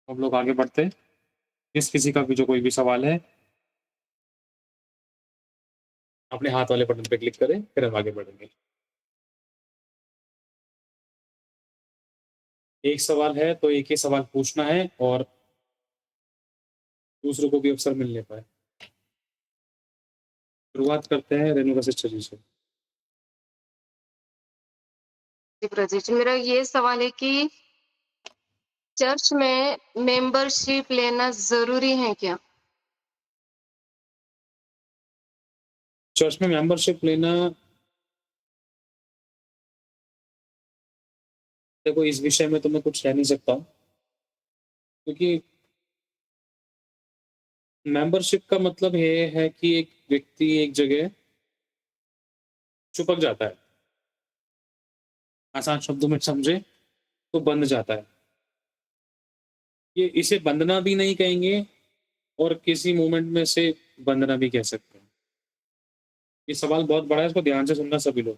हम लोग आगे बढ़ते हैं। जिस किसी का भी जो कोई भी सवाल है, अपने हाथ वाले बटन पे क्लिक करें, फिर हम आगे बढ़ेंगे। एक सवाल है तो एक ही सवाल पूछना है और दूसरों को भी अवसर मिलने पाए। शुरुआत करते हैं रेणुका सिस्टर जी से। जी, प्रजीत, मेरा ये सवाल है कि चर्च में मेंबरशिप लेना ज़रूरी है क्या? चर्च में मेंबरशिप लेना, देखो इस विषय में तो मैं कुछ कह नहीं सकता हूँ, क्योंकि मेंबरशिप का मतलब ये है कि एक व्यक्ति एक जगह चिपक जाता है। आसान शब्दों में समझे तो बंध जाता है। ये इसे बंधना भी नहीं कहेंगे और किसी मोमेंट में से बंधना भी कह सकते हैं। ये सवाल बहुत बड़ा है, इसको ध्यान से सुनना सभी लोग।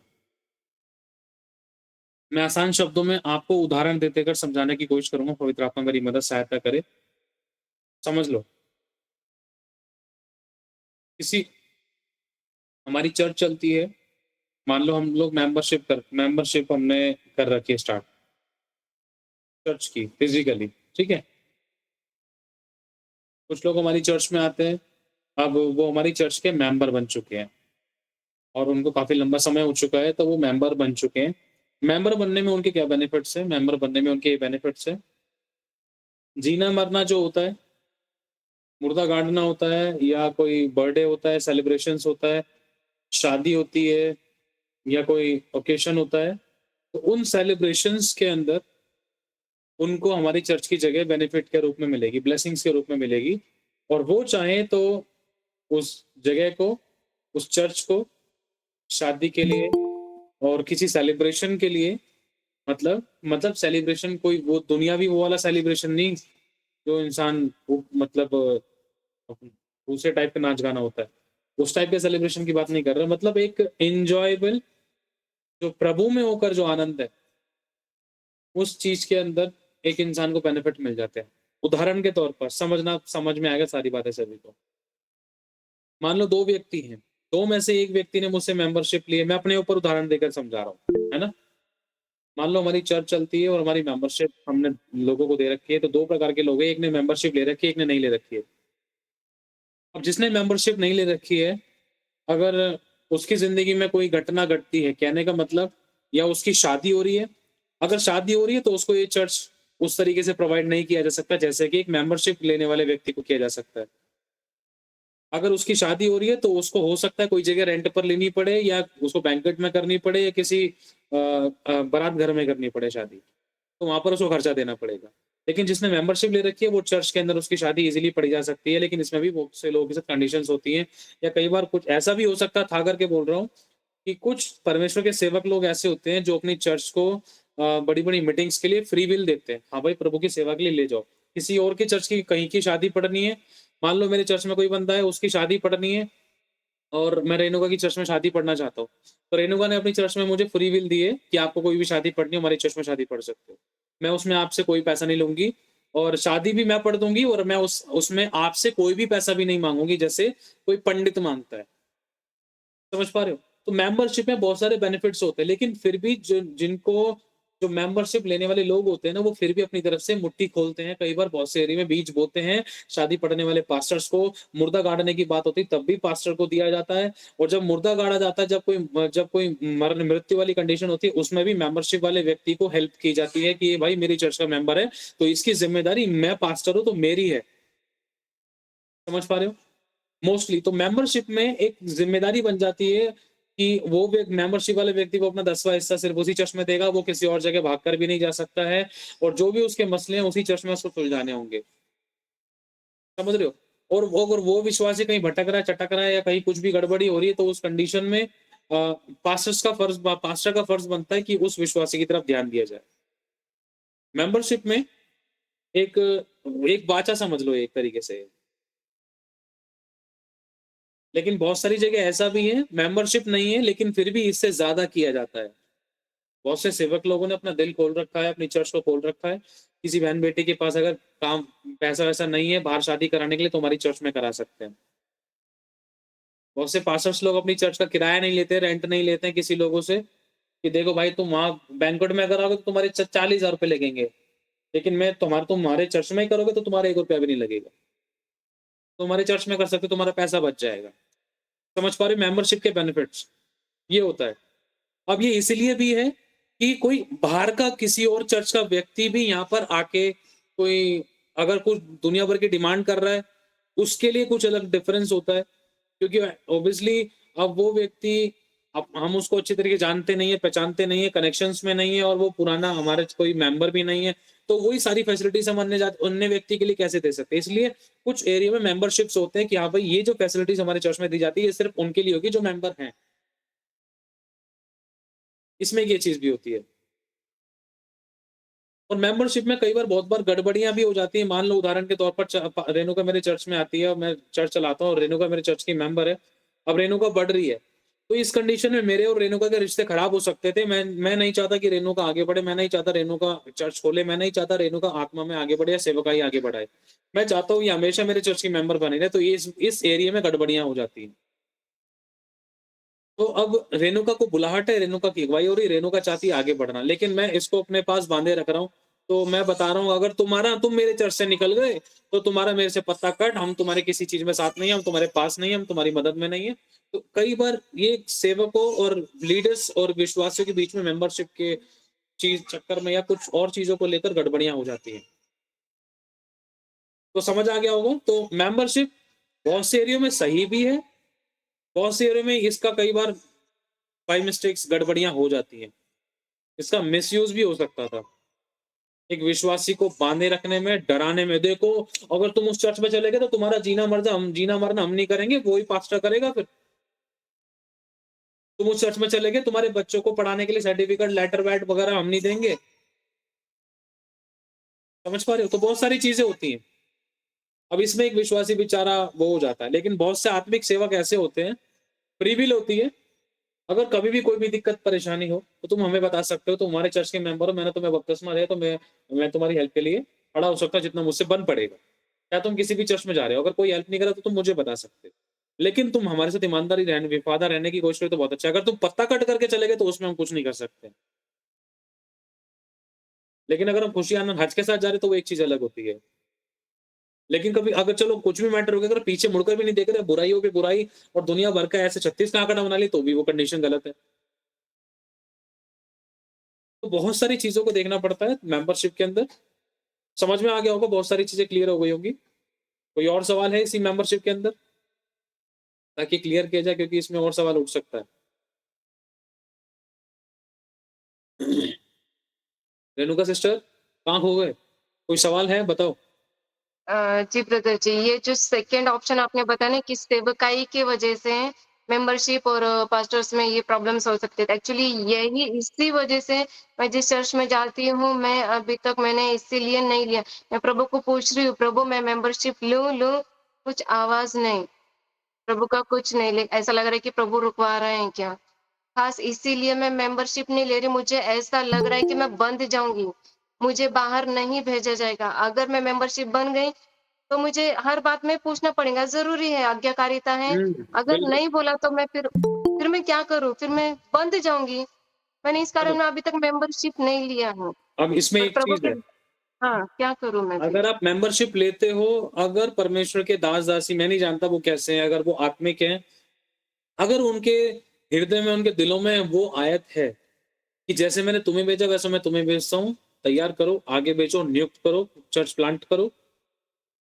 मैं आसान शब्दों में आपको उदाहरण देते कर समझाने की कोशिश करूँगा, पवित्र आत्मा मेरी मदद सहायता करे। समझ लो, किसी हमारी चर्च चलती है, मान लो हम लोग मेंबरशिप हमने कर रखी है स्टार्ट, चर्च की फिज़िकली, ठीक है? कुछ लोग हमारी चर्च में आते हैं, अब वो हमारी चर्च के मेंबर बन चुके हैं और उनको काफ़ी लंबा समय हो चुका है, तो वो मेंबर बन चुके हैं। मेंबर बनने में उनके क्या बेनिफिट्स हैं? मेंबर बनने में उनके ये बेनिफिट्स हैं, जीना-मरना जो होता है, मुर्दा गाड़ना होता है या कोई बर्थडे होता है, सेलिब्रेशंस होता है, शादी होती है या कोई ओकेशन होता है, तो उन सेलिब्रेशंस के अंदर उनको हमारी चर्च की जगह बेनिफिट के रूप में मिलेगी, ब्लेसिंग्स के रूप में मिलेगी और वो चाहें तो उस जगह को, उस चर्च को शादी के लिए और किसी सेलिब्रेशन के लिए, मतलब सेलिब्रेशन कोई वो दुनियावी वो वाला सेलिब्रेशन नहीं, जो इंसान वो मतलब दूसरे टाइप का नाच गाना होता है। उस टाइप के सेलिब्रेशन की बात नहीं कर रहा, मतलब एक एन्जॉयबल जो प्रभु में होकर जो आनंद है, उस चीज़ के अंदर एक इंसान को बेनिफिट मिल जाते हैं। उदाहरण के तौर पर समझ में आएगा सारी बातें सभी को। मान लो 2 व्यक्ति हैं, 2 में से 1 व्यक्ति ने मुझसे मेंबरशिप ली है, मैं अपने ऊपर उदाहरण देकर समझा रहा हूँ, है ना? मान लो हमारी चर्च चलती है और हमारी मेंबरशिप हमने लोगों को दे रखी है, तो 2 प्रकार के लोग हैं, एक ने मेंबरशिप ले रखी है, एक ने नहीं ले रखी है। अब जिसने मेंबरशिप नहीं ले रखी है, अगर उसकी ज़िंदगी में कोई घटना घटती है, कहने का मतलब, या उसकी शादी हो रही है, अगर शादी हो रही है तो उसको ये चर्च उस तरीके से प्रोवाइड नहीं किया जा सकता जैसे कि एक मेंबरशिप लेने वाले व्यक्ति को किया जा सकता है। अगर उसकी शादी हो रही है तो उसको हो सकता है कोई जगह रेंट पर लेनी पड़े या उसको बैंक्वेट में करनी पड़े या किसी बारात घर में करनी पड़े शादी, तो वहाँ पर उसको खर्चा देना पड़ेगा। लेकिन जिसने मेंबरशिप ले रखी है वो चर्च के अंदर उसकी शादी ईज़िली पड़ी जा सकती है, लेकिन इसमें भी बहुत से लोगों के साथ कंडीशंस होती हैं, या कई बार कुछ ऐसा भी हो सकता था करके बोल रहा हूँ कि कुछ परमेश्वर के सेवक लोग ऐसे होते हैं जो अपनी चर्च को बड़ी-बड़ी मीटिंग्स के लिए फ्री विल देते हैं। हाँ भाई, प्रभु की सेवा के लिए ले जाओ। किसी और की चर्च की कहीं की शादी पड़नी है, मान लो मेरे चर्च में कोई बंदा है, उसकी शादी पड़नी है और मैं रेणुका की चर्च में शादी पढ़ना चाहता हूँ। तो रेणुका ने अपनी चर्च में मुझे फ्री विल दी है कि आपको कोई भी शादी पढ़नी हो, हमारी चर्च में शादी पढ़ सकते हो। मैं उसमें आपसे कोई पैसा नहीं लूँगी और शादी भी मैं पढ़ दूँगी और मैं उसमें आपसे कोई भी पैसा भी नहीं माँगूँगी, जैसे कोई पंडित माँगता है। समझ पा रहे हो? तो मेंबरशिप में बहुत सारे बेनिफिट्स होते हैं, लेकिन फिर भी जो मेंबरशिप लेने वाले लोग होते हैं ना, वो फिर भी अपनी तरफ से मुट्ठी खोलते हैं। कई बार बहुत से एरिया में बीच बोते हैं, शादी पढ़ने वाले पास्टर्स को मुर्दा गाड़ने की बात होती है, तब भी पास्टर को दिया जाता है और जब मुर्दा गाड़ा जाता है, जब कोई मरण मृत्यु वाली कंडीशन होती है, उसमें भी मेंबरशिप वाले व्यक्ति को हेल्प की जाती है कि ये भाई मेरी चर्च का मेंबर है, तो इसकी ज़िम्मेदारी, मैं पास्टर हूँ, तो मेरी है। समझ पा रहे हो? मोस्टली तो मेंबरशिप में एक ज़िम्मेदारी बन जाती है कि वो मेंबरशिप वाले व्यक्ति को अपना 10वाँ हिस्सा सिर्फ़ उसी चर्च में देगा, वो किसी और जगह भागकर भी नहीं जा सकता है और जो भी उसके मसले हैं उसी चर्च में उसको सुलझाने होंगे। समझ रहे हो? और वो अगर वो विश्वासी कहीं भटक रहा है, चटक रहा है या कहीं कुछ भी गड़बड़ी हो रही है, तो उस कंडीशन में पास्टर का फ़र्ज़ बनता है कि उस विश्वासी की तरफ ध्यान दिया जाए। मेंबरशिप में एक एक वाचा समझ लो एक तरीके से। लेकिन बहुत सारी जगह ऐसा भी है, मेंबरशिप नहीं है लेकिन फिर भी इससे ज़्यादा किया जाता है। बहुत से सेवक लोगों ने अपना दिल खोल रखा है, अपनी चर्च को खोल रखा है। किसी बहन-बेटी के पास अगर काम पैसा-वैसा नहीं है बाहर शादी कराने के लिए तो हमारी चर्च में करा सकते हैं। बहुत से पास्टर्स लोग अपनी चर्च का किराया नहीं लेते, रेंट नहीं लेते हैं किसी लोगों से, कि देखो भाई तुम वहाँ बैंक्वेट में कराओगे तो तुम्हारे 40,000 रुपए लगेंगे, लेकिन मैं तुम्हारे चर्च में ही करोगे तो तुम्हारा 1 रुपया भी नहीं लगेगा। तुम्हारे चर्च में कर सकते हो, तुम्हारा पैसा बच जाएगा। समझ पा रहे हो मेंबरशिप के बेनिफिट्स? ये होता है। अब ये इसीलिए भी है कि कोई बाहर का किसी और चर्च का व्यक्ति भी यहाँ पर आके कोई अगर कुछ दुनिया भर की डिमांड कर रहा है, उसके लिए कुछ अलग डिफरेंस होता है। क्योंकि ऑब्वियसली अब वो व्यक्ति अब हम उसको अच्छी तरीके जानते नहीं है, पहचानते नहीं है, कनेक्शंस में नहीं है और वो पुराना हमारा कोई मेंबर भी नहीं है, तो वही सारी फैसिलिटीज़ हम अन्य व्यक्ति के लिए कैसे दे सकते हैं? इसलिए कुछ एरिया में मेंबरशिप्स होते हैं कि हाँ भाई, ये जो फैसिलिटीज़ हमारे चर्च में दी जाती है, ये सिर्फ़ उनके लिए होगी जो मेंबर हैं। इसमें ये चीज़ भी होती है। और मेंबरशिप में कई बार बहुत बार गड़बड़ियाँ भी हो जाती हैं। मान लो उदाहरण के तौर पर रेणुका मेरे चर्च में आती है और मैं चर्च चलाता हूँ और रेणुका मेरे चर्च की मेंबर है। अब रेणुका बढ़ रही है, तो इस कंडीशन में मेरे और रेणुका के रिश्ते खराब हो सकते थे। मैं नहीं चाहता कि रेणुका आगे बढ़े, मैं नहीं चाहता रेणुका चर्च खोले, मैं नहीं चाहता रेणुका आत्मा में आगे बढ़े या सेवकाई आगे बढ़ाए। मैं चाहता हूँ ये हमेशा मेरे चर्च की मेंबर बनी रहे, तो ये इस एरिया में गड़बड़ियाँ हो जाती हैं। तो अब रेणुका को बुलाहट है, रेणुका की अगुवाई हो रही है, रेणुका चाहती है आगे बढ़ना, लेकिन मैं इसको अपने पास बाँधे रख रहा हूँ। तो मैं बता रहा हूँ अगर तुम मेरे चर्च से निकल गए, तो तुम्हारा मेरे से पत्ता कट, हम तुम्हारे किसी चीज़ में साथ नहीं है, हम तुम्हारे पास नहीं है, हम तुम्हारी मदद में नहीं है। तो कई बार ये सेवकों और लीडर्स और विश्वासियों के बीच में मेंबरशिप के चीज़ चक्कर में या कुछ और चीज़ों को लेकर गड़बड़ियाँ हो जाती हैं। तो समझ आ गया होगा? तो मेंबरशिप बहुत से एरिया में सही भी है, बहुत से एरिया में इसका कई बार बाय मिस्टेक्स गड़बड़ियाँ हो जाती हैं। इसका मिसयूज़ भी हो सकता था। एक विश्वासी को बाँधे रखने में, डराने में, देखो अगर तुम उस चर्च में चले गए तो तुम्हारा जीना मरना हम नहीं करेंगे, वो ही पास्टर करेगा फिर। तुम उस चर्च में चले गए, तुम्हारे बच्चों को पढ़ाने के लिए सर्टिफिकेट, लेटर पैड वगैरह हम नहीं देंगे। समझ पा रहे हो? तो बहुत सारी चीज़ें होती हैं। अब इसमें एक विश्वासी बेचारा वो हो जाता है, लेकिन बहुत से आत्मिक सेवक ऐसे होते हैं, फ्री विल होती है, अगर कभी भी कोई भी दिक्कत परेशानी हो, तो तुम हमें बता सकते हो, तुम हमारे चर्च के मेंबर हो, मैंने तुम्हें बपतिस्मा दिया तो मैं तुम्हारी हेल्प के लिए खड़ा हो सकता हूँ जितना मुझसे बन पड़ेगा। या तुम किसी भी चर्च में जा रहे हो, अगर कोई हेल्प नहीं करा तो तुम मुझे बता सकते हो। लेकिन तुम हमारे साथ ईमानदारी रहने वफ़ादार रहने की कोशिश करो तो बहुत अच्छा है। अगर तुम पत्ता कट करके चले गए तो उसमें हम कुछ नहीं कर सकते। लेकिन अगर हम खुशियाँ हज के साथ जा रहे हैं तो वो एक चीज़ अलग होती है। लेकिन कभी अगर चलो कुछ भी मैटर हो गया, अगर पीछे मुड़कर भी नहीं देख रहे, बुराइयों पे बुराई और दुनिया भर का ऐसे 36 का आंकड़ा बना ली तो भी वो कंडीशन गलत है। तो बहुत सारी चीज़ों को देखना पड़ता है मेंबरशिप के अंदर। समझ में आ गया होगा, बहुत सारी चीज़ें क्लियर हो गई होंगी। कोई और सवाल है इसी मेंबरशिप के अंदर? ताकि क्लियर किया जाए क्योंकि इसमें और सवाल उठ सकता है। रेणुका सिस्टर, कहाँ खो गए? कोई सवाल है बताओ? जी ब्रदर जी, ये जो सेकंड ऑप्शन आपने बताया ना कि सेवकाई की वजह से मेंबरशिप और पास्टर्स में ये प्रॉब्लम्स हो सकते थे। एक्चुअली यही इसी वजह से मैं जिस चर्च में जाती हूँ, मैं अभी तक मैंने इसीलिए नहीं लिया। मैं प्रभु को पूछ रही हूँ, प्रभु मैं मेंबरशिप लूँ? कुछ आवाज़ नहीं, प्रभु का कुछ नहीं ऐसा लग रहा है कि प्रभु रुकवा रहे हैं क्या? खास इसीलिए मैं मेंबरशिप नहीं ले रही, मुझे ऐसा लग रहा है कि मैं बंध जाऊँगी, मुझे बाहर नहीं भेजा जाएगा। अगर मैं मेंबरशिप बन गई तो मुझे हर बात में पूछना पड़ेगा, ज़रूरी है, आज्ञाकारिता है। हुँ, अगर बिल्कुल। नहीं बोला तो मैं फिर मैं क्या करूँ? फिर मैं बंद जाऊँगी। मैंने इस कारण देखो, मैं अभी तक मेंबरशिप नहीं लिया हूँ। अब इसमें पर एक प्रभु चीज़ के है, हाँ, क्या करूँ मैं फिर? अगर आप मेंबरशिप लेते हो, अगर परमेश्वर के दास-दासी मैं नहीं जानता वो कैसे हैं, अगर वो आत्मिक हैं, अगर उनके हृदय में, उनके दिलों में वो आयत है कि जैसे मैंने तुम्हें भेजा वैसे मैं तुम्हें भेजता हूँ, तैयार करो, आगे भेजो, नियुक्त करो, चर्च प्लांट करो,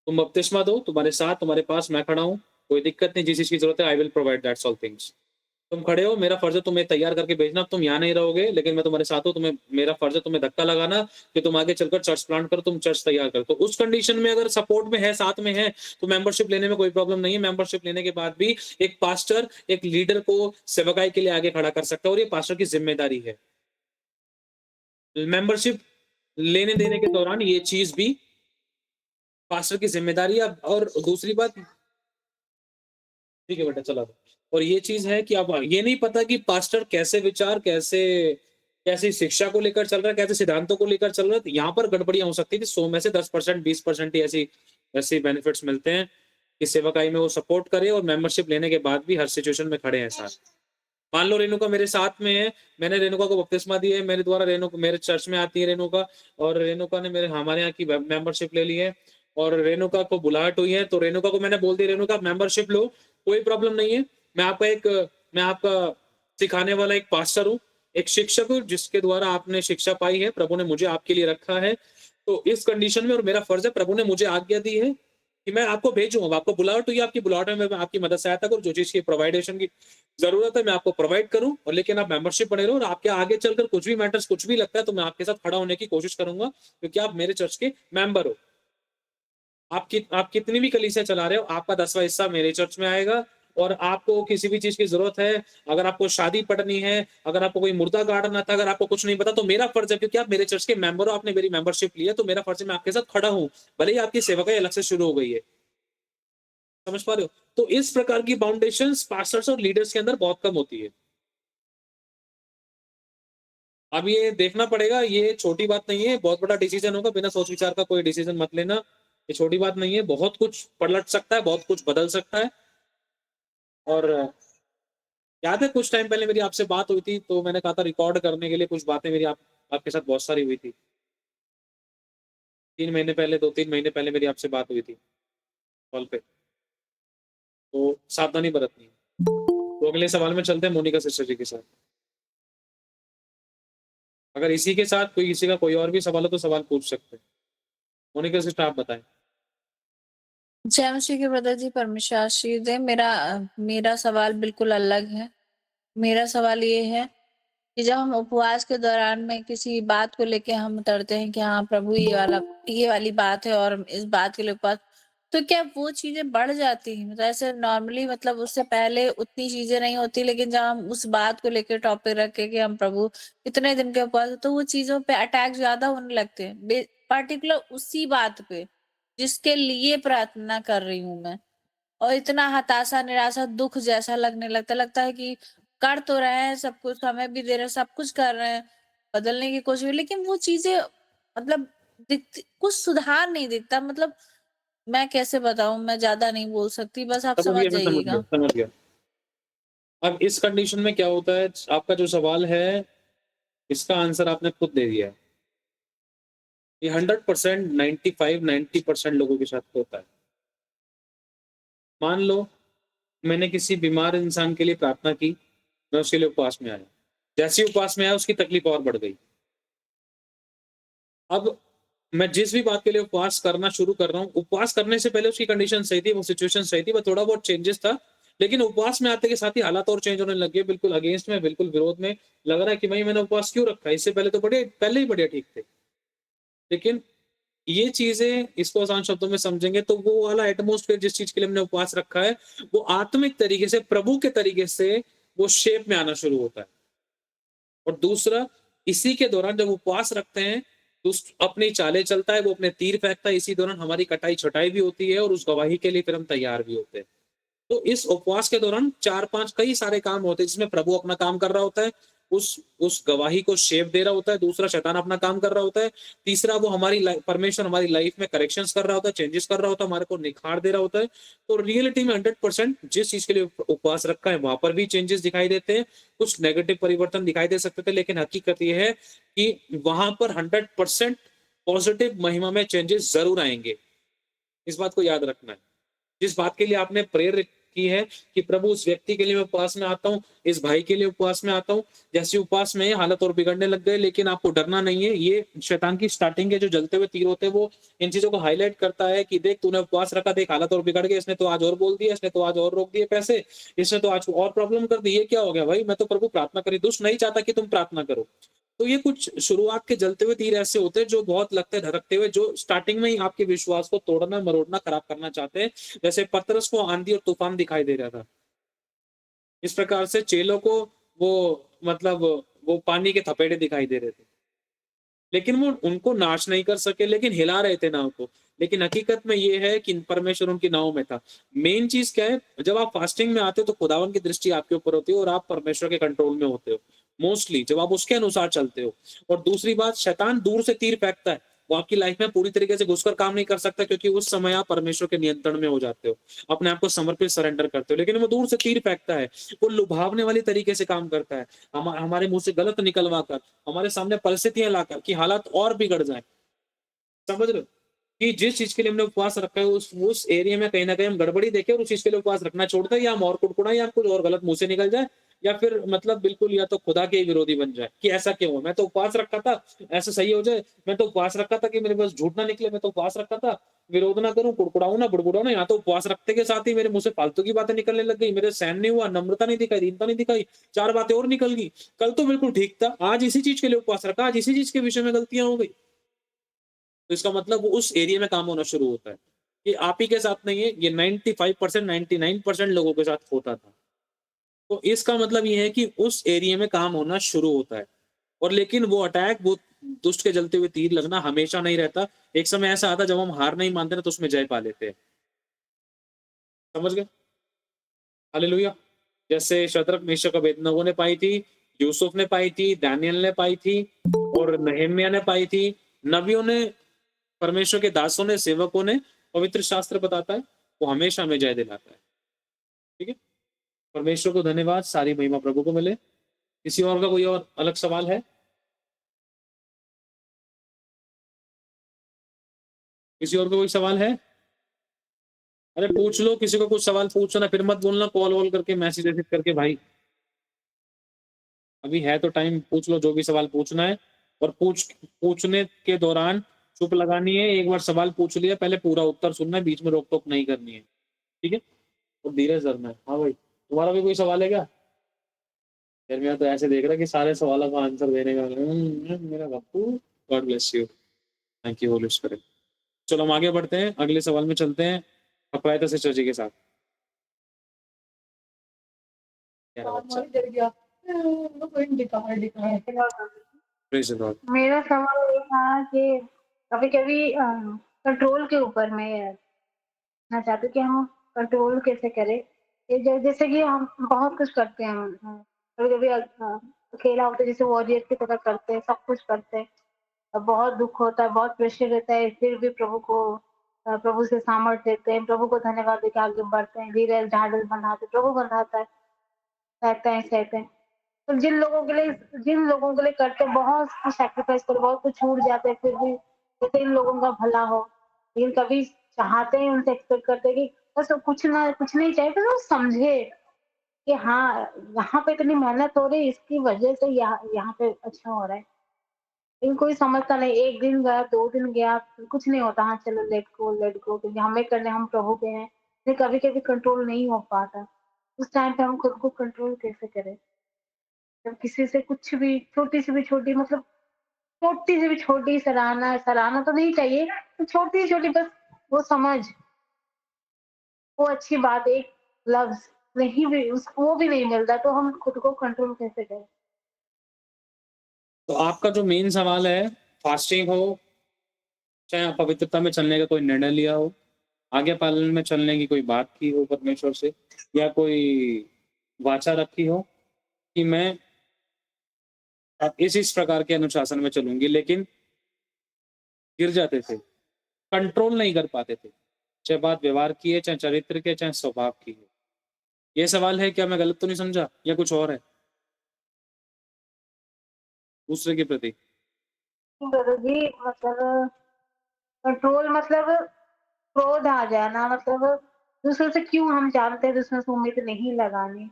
तुम बपतिस्मा दो, तुम्हारे साथ, तुम्हारे पास मैं खड़ा हूँ, कोई दिक्कत नहीं, जिस चीज़ की ज़रूरत है I will provide that's all things. तुम खड़े हो, मेरा फर्ज़ है तुम्हें तैयार करके भेजना, अब तुम यहाँ नहीं रहोगे, लेकिन मैं तुम्हारे साथ हूँ, मेरा फर्ज़ है तुम्हें धक्का लगाना कि तुम आगे चलकर चर्च प्लांट करो, तुम चर्च तैयार करो। तो उस कंडीशन में अगर सपोर्ट में है, साथ में है, तो मेंबरशिप लेने में कोई प्रॉब्लम नहीं है। मेंबरशिप लेने के बाद भी एक पास्टर, एक लीडर को सेवकाई के लिए आगे खड़ा कर सकता है और ये पास्टर की ज़िम्मेदारी है। मेंबरशिप लेने-देने के दौरान ये चीज़ भी पास्टर की ज़िम्मेदारी है। अब और दूसरी बात, ठीक है बेटा चला दो। और ये चीज़ है कि अब ये नहीं पता कि पास्टर कैसे विचार, कैसे कैसी शिक्षा को लेकर चल रहा है, कैसे सिद्धांतों को लेकर चल रहा है, तो यहाँ पर गड़बड़ियाँ हो सकती थी। 100 में से 10% 20% ही ऐसी ऐसे बेनिफिट्स मिलते हैं कि सेवाकाई में वो सपोर्ट करे और मेंबरशिप लेने के बाद भी हर सिचुएशन में खड़े हैं साथ। मान लो रेणुका मेरे साथ में है, मैंने रेणुका को बपतिस्मा दी है, मेरे द्वारा रेणुका मेरे चर्च में आती है रेणुका, और रेणुका ने मेरे हमारे यहाँ की मेंबरशिप ले ली है और रेणुका को बुलाहट हुई है, तो रेणुका को मैंने बोल दिया, रेणुका आप मेंबरशिप लो, कोई प्रॉब्लम नहीं है। मैं आपका सिखाने वाला एक पास्टर हूँ, एक शिक्षक हूँ जिसके द्वारा आपने शिक्षा पाई है, प्रभु ने मुझे आपके लिए रखा है। तो इस कंडीशन में और मेरा फर्ज है, प्रभु ने मुझे आज्ञा दी है कि मैं आपको भेजूँ, अब आपको बुलाहट हुई है, आपकी बुलाहट में मैं आपकी मदद सहायता करूँ, जो चीज़ की प्रोवाइडेशन की ज़रूरत है मैं आपको प्रोवाइड करूँ, और लेकिन आप मेंबरशिप बने रहो, और आपके आगे चलकर कुछ भी मैटर्स कुछ भी लगता है तो मैं आपके साथ खड़ा होने की कोशिश करूँगा, क्योंकि आप मेरे चर्च के मेंबर हो। आप कितनी भी कलीसिया चला रहे हो, आपका 10वां हिस्सा मेरे चर्च में आएगा, और आपको किसी भी चीज़ की ज़रूरत है, अगर आपको शादी पढ़नी है, अगर आपको कोई मुर्दा गाड़ना था, अगर आपको कुछ नहीं पता, तो मेरा फर्ज़ है, क्योंकि आप मेरे चर्च के मेंबर हो, आपने मेरी मेंबरशिप ली है, तो मेरा फर्ज़ है मैं आपके साथ खड़ा हूँ, भले ही आपकी सेवकाई अलग से शुरू हो गई है। समझ पा रहे हो? तो इस प्रकार की बाउंडेशंस पास्टर्स और लीडर्स के अंदर बहुत कम होती है। अब ये देखना पड़ेगा, ये छोटी बात नहीं है, बहुत बड़ा डिसीज़न होगा, बिना सोच-विचार का कोई डिसीज़न मत लेना। ये छोटी बात नहीं है, बहुत कुछ पलट सकता है, बहुत कुछ बदल सकता है। और याद है कुछ टाइम पहले मेरी आपसे बात हुई थी, तो मैंने कहा था रिकॉर्ड करने के लिए कुछ बातें मेरी आपके साथ बहुत सारी हुई थी। 3 महीने पहले 2-3 महीने पहले मेरी आपसे बात हुई थी, कॉल पे। तो सावधानी बरतनी है। तो अगले सवाल में चलते हैं मोनिका सिस्टर जी के साथ। अगर इसी के साथ कोई किसी का कोई और भी सवाल हो तो सवाल पूछ सकते हैं। मोनिका सिस्टर आप बताएँ? जय मसीह के ब्रदर जी, परमेश्वर आशीष दे। मेरा सवाल बिल्कुल अलग है। मेरा सवाल ये है कि जब हम उपवास के दौरान में किसी बात को लेके हम उतरते हैं कि हाँ प्रभु ये वाली बात है और इस बात के लिए उपवास, तो क्या वो चीज़ें बढ़ जाती हैं? मतलब ऐसे नॉर्मली, मतलब उससे पहले उतनी चीज़ें नहीं होती, लेकिन जब हम उस बात को लेके टॉपिक रख के कि हम प्रभु इतने दिन के उपवास, तो वो चीज़ों पे अटैक ज़्यादा होने लगते हैं। पर्टिकुलर उसी बात पे जिसके लिए प्रार्थना कर रही हूँ मैं, और इतना हताशा, निराशा, दुःख जैसा लगता है कि कर तो रहे हैं सब कुछ, समय भी दे रहे हैं, सब कुछ कर रहे हैं, बदलने की कोशिश, लेकिन वो चीज़ें मतलब दिखती, कुछ सुधार नहीं दिखता। मतलब मैं कैसे बताऊँ, मैं ज़्यादा नहीं बोल सकती, बस आप समझ समझ गया, मैं समझ गया, जाइएगा। समझ गया। अब इस कंडीशन में क्या होता है, आपका जो सवाल है, इसका आंसर आपने खुद दे दिया है। ये 100% 95-90% लोगों के साथ होता है। मान लो मैंने किसी बीमार इंसान के लिए प्रार्थना की, मैं उसके लिए उपवास में आया। जैसे ही उपवास में आया उसकी तकलीफ और बढ़ गई। अब मैं जिस भी बात के लिए उपवास करना शुरू कर रहा हूँ, उपवास करने से पहले उसकी कंडीशन सही थी, वो सिचुएशन सही थी, बस थोड़ा बहुत चेंजेस था। लेकिन उपवास में आते के साथ ही हालात और चेंज होने लग गए, बिल्कुल अगेंस्ट में, बिल्कुल विरोध में। लग रहा है कि भई मैंने उपवास क्यों रखा है? इससे पहले तो पहले ही बढ़िया ठीक थे। लेकिन ये चीज़ें, इसको आसान शब्दों में समझेंगे तो वो वाला एटमॉस्फेयर जिस चीज़ के लिए हमने उपवास रखा है, वो आत्मिक तरीके से, प्रभु के तरीके से वो शेप में आना शुरू होता है। और दूसरा, इसी के दौरान जब उपवास रखते हैं, दुष्ट अपनी चालें चलता है, वो अपने तीर फेंकता है, इसी दौरान हमारी कटाई-छँटाई भी होती है और उस गवाही के लिए फिर हम तैयार भी होते हैं। तो इस उपवास के दौरान 4-5 कई सारे काम होते हैं जिसमें प्रभु अपना काम कर रहा होता है, उस गवाही को शेप दे रहा होता है, दूसरा शैतान अपना काम कर रहा होता है, तीसरा वो परमेश्वर हमारी लाइफ में करेक्शंस कर रहा होता है, चेंजेस कर रहा होता है, हमारे को निखार दे रहा होता है। तो रियलिटी में 100% जिस चीज़ के लिए उपवास रखा है, वहाँ पर भी चेंजेस दिखाई देते हैं, कुछ नेगेटिव परिवर्तन दिखाई दे सकते थे, लेकिन हकीकत ये है कि वहाँ पर 100% पॉजिटिव महिमा में चेंजेस ज़रूर आएँगे। इस बात को याद रखना है। जिस बात के लिए आपने प्रेयर की है कि प्रभु उस व्यक्ति के लिए मैं उपवास में आता हूँ, इस भाई के लिए उपवास में आता हूँ, जैसे उपवास में हालत और बिगड़ने लग गए, लेकिन आपको डरना नहीं है। ये शैतान की स्टार्टिंग के जो जलते हुए तीर होते हैं, वो इन चीज़ों को हाइलाइट करता है कि देख तूने उपवास रखा, देख हालत और बिगड़ गई, इसने तो आज और बोल दिया, इसने तो आज और रोक दिए पैसे, इसने तो आज और प्रॉब्लम कर दी, ये क्या हो गया भाई? मैं तो प्रभु प्रार्थना करी, दुष्ट नहीं चाहता कि तुम प्रार्थना करो। तो ये कुछ शुरुआत के जलते हुए तीर ऐसे होते हैं जो बहुत लगते हैं धड़कते हुए, जो स्टार्टिंग में ही आपके विश्वास को तोड़ना, मरोड़ना, खराब करना चाहते हैं। जैसे पतरस को आंधी और तूफान दिखाई दे रहा था। इस प्रकार से चेलों को वो मतलब वो पानी के थपेड़े दिखाई दे रहे थे। लेकिन वो उनको नाश नहीं कर सके, लेकिन हिला रहे थे नाव को। लेकिन हकीकत में ये है कि परमेश्वर उनकी नाव में था। मेन चीज़ क्या है, जब आप फास्टिंग में आते हो तो खुदावन की दृष्टि आपके ऊपर होती है और आप परमेश्वर के कंट्रोल में होते हो। मोस्टली जब आप उसके अनुसार चलते हो। और दूसरी बात, शैतान दूर से तीर फेंकता है, वो आपकी लाइफ में पूरी तरीके से घुसकर काम नहीं कर सकता, क्योंकि उस समय आप परमेश्वर के नियंत्रण में हो जाते हो, अपने आप को समर्पित सरेंडर करते हो। लेकिन वो दूर से तीर फेंकता है, वो लुभावने वाली तरीके से काम करता है, हमारे मुंह से गलत निकलवा कर, हमारे सामने परिस्थितियां लाकर कि हालात और बिगड़ जाए। समझ रहे हो कि जिस चीज के लिए हमने उपवास रखा है, उस एरिया में कहीं ना कहीं हम गड़बड़ी देखें और उस चीज के लिए उपवास रखना छोड़ दें, या हम और कुड़कुड़ा या कुछ और गलत मुंह से निकल जाए, या फिर मतलब बिल्कुल या तो खुदा के ही विरोधी बन जाए कि ऐसा क्यों हुआ, मैं तो उपवास रखा था, ऐसा सही हो जाए, मैं तो उपवास रखा था कि मेरे पास झूठ ना निकले, मैं तो उपवास रखा था, विरोध ना करूं, कुड़कुड़ाऊं ना, बुड़बुड़ाऊं ना, यहाँ तो उपवास रखते के साथ ही मेरे मुंह से फालतू की बातें निकलने लग गई, मेरे सहन नहीं हुआ, नम्रता नहीं दिखाई, दीनता नहीं दिखाई, चार बातें और निकल गई। कल तो बिल्कुल ठीक था, आज इसी चीज के लिए उपवास रखा, आज इसी चीज के विषय में गलतियां हो गई। तो इसका मतलब वो उस एरिया में काम होना शुरू होता है। ये आप ही के साथ नहीं है, ये 95% 99% लोगों के साथ होता था। तो इसका मतलब ये है कि उस एरिया में काम होना शुरू होता है। और लेकिन वो अटैक, वो दुष्ट के जलते हुए तीर लगना हमेशा नहीं रहता। एक समय ऐसा आता है जब हम हार नहीं मानते ना, तो उसमें जय पा लेते हैं। समझ गए? हालेलुया। जैसे शद्रक, मेशक, अबेदनगो ने पाई थी, यूसुफ ने पाई थी, दानियल ने पाई थी, और नहम्याह ने पाई थी। नबियों ने, परमेश्वर के दासों ने, सेवकों ने, पवित्र शास्त्र बताता है, वो हमेशा हमें जय दिलाता है। ठीक है? परमेश्वर को धन्यवाद, सारी महिमा प्रभु को मिले। किसी और का कोई और अलग सवाल है? किसी और का कोई सवाल है? अरे पूछ लो, किसी को कुछ सवाल पूछना, फिर मत बोलना कॉल वॉल करके, मैसेज वैसेज करके। भाई अभी है तो टाइम, पूछ लो जो भी सवाल पूछना है। और पूछने के दौरान चुप लगानी है। एक बार सवाल पूछ लिया, पहले पूरा उत्तर सुनना है, बीच में रोक टोक नहीं करनी है। ठीक है? और धीरे धरना है। हाँ भाई, तुम्हारा भी कोई सवाल है क्या? यार मैं तो ऐसे देख रहा कि सारे सवालों का आंसर देने का। मेरा बापू, God bless you, thank you Holy Spirit. चलो हम आगे बढ़ते हैं, अगले सवाल में चलते हैं अपायता सिस्टर जी के साथ। प्यारा बच्चा। Praise the Lord. मेरा सवाल ये था कि कभी-कभी कंट्रोल के ऊपर मैं मैं चाहती हूँ कि हम कंट्रोल कैसे करें? ये जैसे कि हम बहुत कुछ करते हैं कभी-कभी अकेला होता है, जैसे वॉरियर की तरह करते हैं, सब कुछ करते हैं। बहुत दुःख होता है, बहुत प्रेशर रहता है, फिर भी प्रभु से सामर्थ्य लेते हैं, प्रभु को धन्यवाद देके आगे बढ़ते हैं, धीरे ढाढ़स बंधाते हैं, प्रभु बंधाता है, सहते हैं। तो जिन लोगों के लिए करते हैं, बहुत कुछ सैक्रिफाइस करते, बहुत कुछ छूट जाते हैं, फिर भी जैसे इन लोगों का भला हो, लेकिन कभी चाहते हैं, उनसे एक्सपेक्ट करते हैं कि बस कुछ नहीं चाहिए, बस वो समझे कि हाँ, यहाँ पे इतनी मेहनत हो रही है, इसकी वजह से यहाँ यहाँ पे अच्छा हो रहा है। लेकिन कोई समझता नहीं, 1 दिन गया, 2 दिन गया, कुछ नहीं होता, हाँ, चलो लेट गो क्योंकि हमें करने हम प्रभु के हैं। फिर कभी-कभी कंट्रोल नहीं हो पाता। उस टाइम पे हम खुद को कंट्रोल कैसे करें? जब किसी से कुछ भी छोटी से भी छोटी मतलब छोटी से भी छोटी सराहना तो नहीं चाहिए, तो छोटी से छोटी बस वो समझ, वो अच्छी बात, एक लफ्ज़ नहीं भी उस वो भी नहीं मिलता, तो हम खुद को कंट्रोल कैसे करें? तो आपका जो मेन सवाल है, फास्टिंग हो, चाहे आप पवित्रता में चलने का कोई निर्णय लिया हो, आज्ञा पालन में चलने की कोई बात की हो परमेश्वर से, या कोई वाचा रखी हो कि मैं अब इस प्रकार के अनुशासन में चलूंगी, लेकिन गिर जाते थे, कंट्रोल नहीं कर पाते थे, चाहे बात व्यवहार की है, चाहे चरित्र के, चाहे स्वभाव की है। ये सवाल है, क्या मैं गलत तो नहीं समझा, या कुछ और है दूसरे के प्रति? जी मतलब कंट्रोल मतलब क्रोध आ जाना मतलब दूसरों से क्यों हम जानते हैं दूसरों से उम्मीद नहीं लगानी,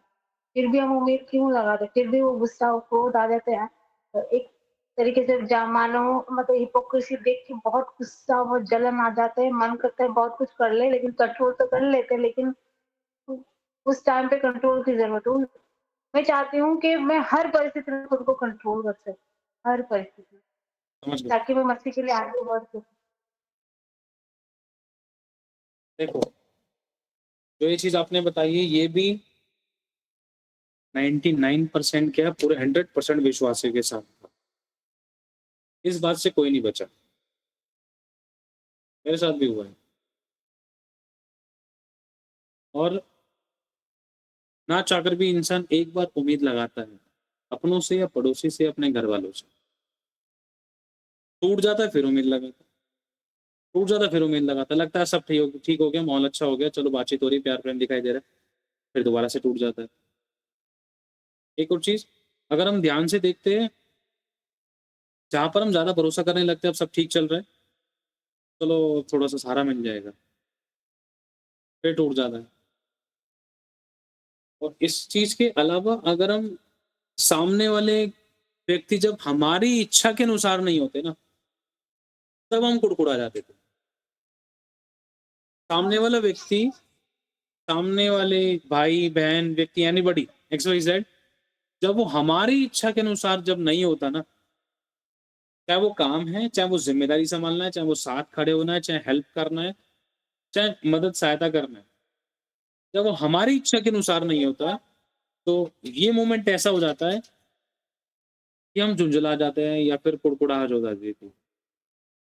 फिर भी हम उम्मीद क्यों लगाते हैं, फिर भी वो गुस्सा और क्रोध आ जाते हैं। तो एक तरीके से मानो मतलब हिपोक्रेसी देख के बहुत गुस्सा बहुत जलन आ जाते हैं, मन करता है बहुत कुछ कर ले लेकिन कंट्रोल तो कर लेते हैं, लेकिन उस टाइम पे कंट्रोल की जरूरत है। मैं चाहती हूँ कि मैं हर परिस्थिति में खुद को कंट्रोल कर सकूं, हर परिस्थिति में, समझ गए? ताकि मैं मसीह के लिए आगे बढ़ सकूं। देखो, जो ये चीज आपने बताई है, ये भी 99% क्या, पूरे 100% विश्वासियों के साथ था। इस बात से कोई नहीं बचा, मेरे साथ भी हुआ है। और ना चाहकर भी इंसान एक बार उम्मीद लगाता है, अपनों से या पड़ोसी से, अपने घर वालों से। टूट जाता है फिर उम्मीद लगाता है, टूट जाता है फिर उम्मीद लगाता है, लगता है सब ठीक हो गया, माहौल अच्छा हो गया, चलो बातचीत हो रही, प्यार प्रेम दिखाई दे रहा है, फिर दोबारा से टूट जाता है। एक और चीज़, अगर हम ध्यान से देखते हैं, जहाँ पर हम ज़्यादा भरोसा करने लगते हैं, अब सब ठीक चल रहा है, चलो थोड़ा-सा सहारा मिल जाएगा, फिर टूट जाता है। और इस चीज़ के अलावा अगर हम सामने वाले व्यक्ति जब हमारी इच्छा के अनुसार नहीं होते ना, तब हम कुड़कुड़ा जाते थे। सामने वाला व्यक्ति, सामने वाले भाई-बहन, व्यक्ति, एनीबॉडी, एक्स, वाई, ज़ेड, जब वो हमारी इच्छा के अनुसार जब नहीं होता ना, चाहे वो काम है, चाहे वो ज़िम्मेदारी सँभालना है, चाहे वो साथ खड़े होना है, चाहे हेल्प करना है, चाहे मदद सहायता करना है, जब वो हमारी इच्छा के अनुसार नहीं होता, तो ये मोमेंट ऐसा हो जाता है कि हम झुंझला जाते हैं या फिर कुड़कुड़ाहट हो जाती थी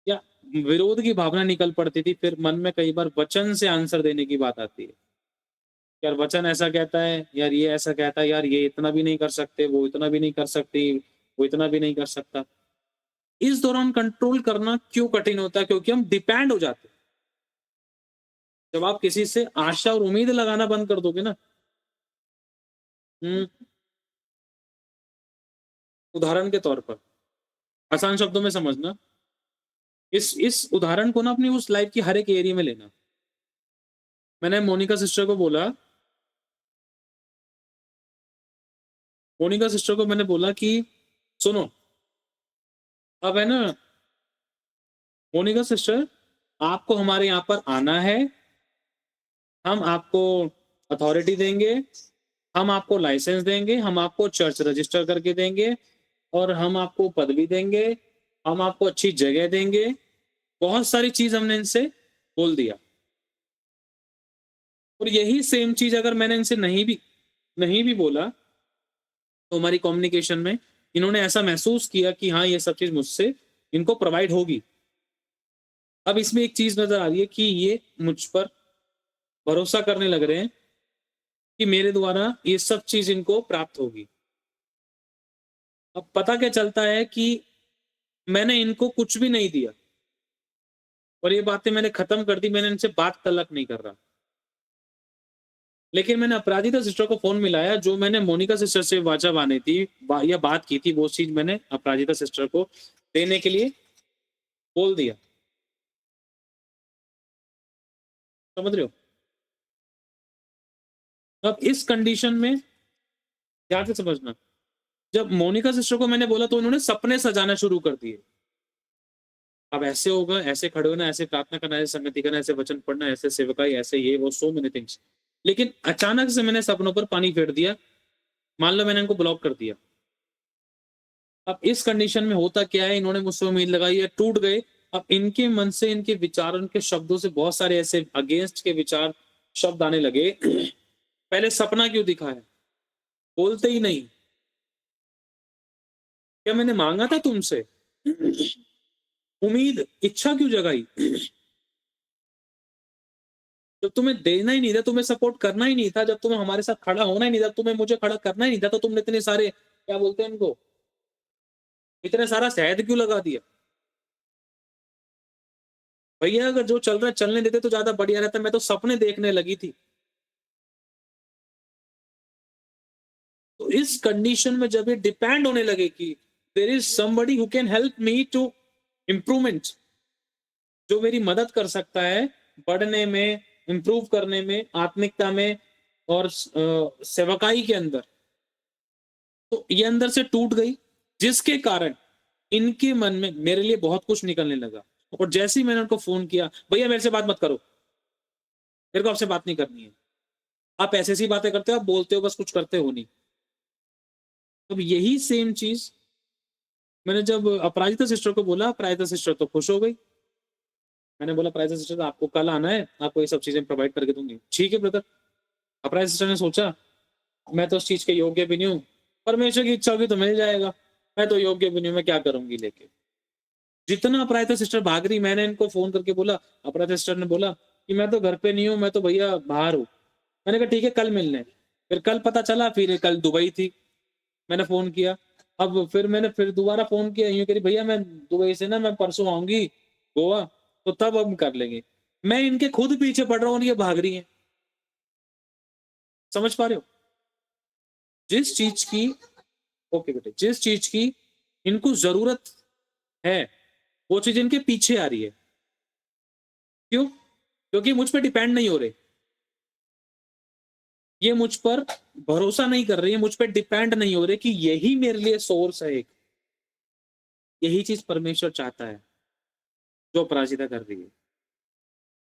या विरोध की भावना निकल पड़ती थी। फिर मन में कई बार वचन से आंसर देने की बात आती है। यार वचन ऐसा कहता है, यार ये ऐसा कहता है, यार ये इतना भी नहीं कर सकते, वो इतना भी नहीं कर सकती, वो इतना भी नहीं कर सकता। इस दौरान कंट्रोल करना क्यों कठिन होता है? क्योंकि हम डिपेंड हो जाते हैं। जब आप किसी से आशा और उम्मीद लगाना बंद कर दोगे ना, हुँ, उदाहरण के तौर पर, आसान शब्दों में समझना, इस उदाहरण को ना अपनी उस लाइफ की हर एक एरिया में लेना। मैंने मोनिका सिस्टर को मैंने बोला कि सुनो, अब है ना मोनिका सिस्टर, आपको हमारे यहाँ पर आना है, हम आपको अथॉरिटी देंगे, हम आपको लाइसेंस देंगे, हम आपको चर्च रजिस्टर करके देंगे और हम आपको पदवी देंगे, हम आपको अच्छी जगह देंगे। बहुत सारी चीज़ हमने इनसे बोल दिया। और यही सेम चीज़ अगर मैंने इनसे नहीं भी बोला, तो हमारी कम्युनिकेशन में इन्होंने ऐसा महसूस किया कि हाँ, ये सब चीज़ मुझसे इनको प्रोवाइड होगी। अब इसमें एक चीज़ नज़र आ रही है कि ये मुझ पर भरोसा करने लग रहे हैं कि मेरे द्वारा ये सब चीज़ इनको प्राप्त होगी। अब पता क्या चलता है कि मैंने इनको कुछ भी नहीं दिया और ये बातें मैंने खत्म कर दी, मैंने इनसे बात तलक नहीं कर रहा। लेकिन मैंने अपराजिता सिस्टर को फ़ोन मिलाया, जो मैंने मोनिका सिस्टर से वाचा बाँधी थी या बात की थी, वो चीज़ मैंने अपराजिता सिस्टर को देने के लिए बोल दिया। समझ रहे हो? अब इस कंडीशन में ध्यान से समझना, जब मोनिका सिस्टर को मैंने बोला तो उन्होंने सपने सजाना शुरू कर दिए। अब ऐसे होगा, ऐसे खड़े होना, ऐसे प्रार्थना करना, ऐसे संगति करना, ऐसे वचन पढ़ना, ऐसे सेवकाई, ऐसे ये वो, सो मेनी थिंग्स। लेकिन अचानक से मैंने सपनों पर पानी फेर दिया, मान लो मैंने इनको ब्लॉक कर दिया। अब इस कंडीशन में होता क्या है, इन्होंने मुझसे उम्मीद लगाई है, टूट गए। अब इनके मन से, इनके विचार, इनके शब्दों से बहुत सारे ऐसे अगेंस्ट के विचार, शब्द आने लगे। पहले सपना क्यों दिखा है? बोलते ही नहीं। क्या मैंने मांगा था तुमसे? उम्मीद, इच्छा क्यों जगाई? जब तुम्हें देना ही नहीं था, तुम्हें सपोर्ट करना ही नहीं था, जब तुम्हें हमारे साथ खड़ा होना ही नहीं था, तुम्हें मुझे खड़ा करना ही नहीं था, तो तुमने इतने सारे, क्या बोलते हैं इनको, इतने सारा शहद क्यों लगा दिया? भैया अगर जो चल रहा है चलने देते तो ज्यादा बढ़िया रहता। मैं तो सपने देखने लगी थी। तो इस कंडीशन में जब ये डिपेंड होने लगे कि there is somebody who can help me to improvement, जो मेरी मदद कर सकता है बढ़ने में, इम्प्रूव करने में, आत्मिकता में और सेवकाई के अंदर, तो ये अंदर से टूट गई, जिसके कारण इनके मन में मेरे लिए बहुत कुछ निकलने लगा। और जैसे ही मैंने उनको फोन किया, भैया मेरे से बात मत करो, मेरे को आपसे बात नहीं करनी है, आप ऐसी ऐसी बातें करते हो, आप बोलते हो बस, कुछ करते हो नहीं। अब यही सेम चीज मैंने जब अपराजिता सिस्टर को बोला, अपराजिता सिस्टर तो खुश हो गई। मैंने बोला अपराजिता सिस्टर आपको कल आना है, आपको ये सब चीजें प्रोवाइड करके दूंगी। ठीक है ब्रदर। अपराजिता सिस्टर ने सोचा मैं तो उस चीज के योग्य भी नहीं हूँ, परमेश्वर की इच्छा होगी तो मिल जाएगा, मैं तो योग्य भी नहीं हूँ, मैं क्या करूंगी लेके। जितना अपराजिता सिस्टर भाग रही, मैंने इनको फोन करके बोला, अपराजिता सिस्टर ने बोला कि मैं तो घर पे नहीं हूँ, मैं तो भैया बाहर हूँ। मैंने कहा ठीक है कल मिलने। फिर कल पता चला, फिर कल दुबई थी। मैंने फ़ोन किया। अब फिर मैंने फिर दोबारा फ़ोन किया, यूँ कह रही भैया मैं दुबई से ना मैं परसों आऊँगी गोवा, तो तब हम कर लेंगे। मैं इनके खुद पीछे पड़ रहा हूँ और ये भाग रही हैं। समझ पा रहे हो? जिस चीज़ की ओके बेटे, जिस चीज़ की इनको ज़रूरत है, वो चीज़ इनके पीछे आ रही है। क्यों? क्योंकि मुझ पे डिपेंड नहीं हो रहे। ये मुझ पर भरोसा नहीं कर रही है, मुझ पे डिपेंड नहीं हो रहे कि यही मेरे लिए सोर्स है एक। यही चीज़ परमेश्वर चाहता है, जो अपराजिता कर रही है।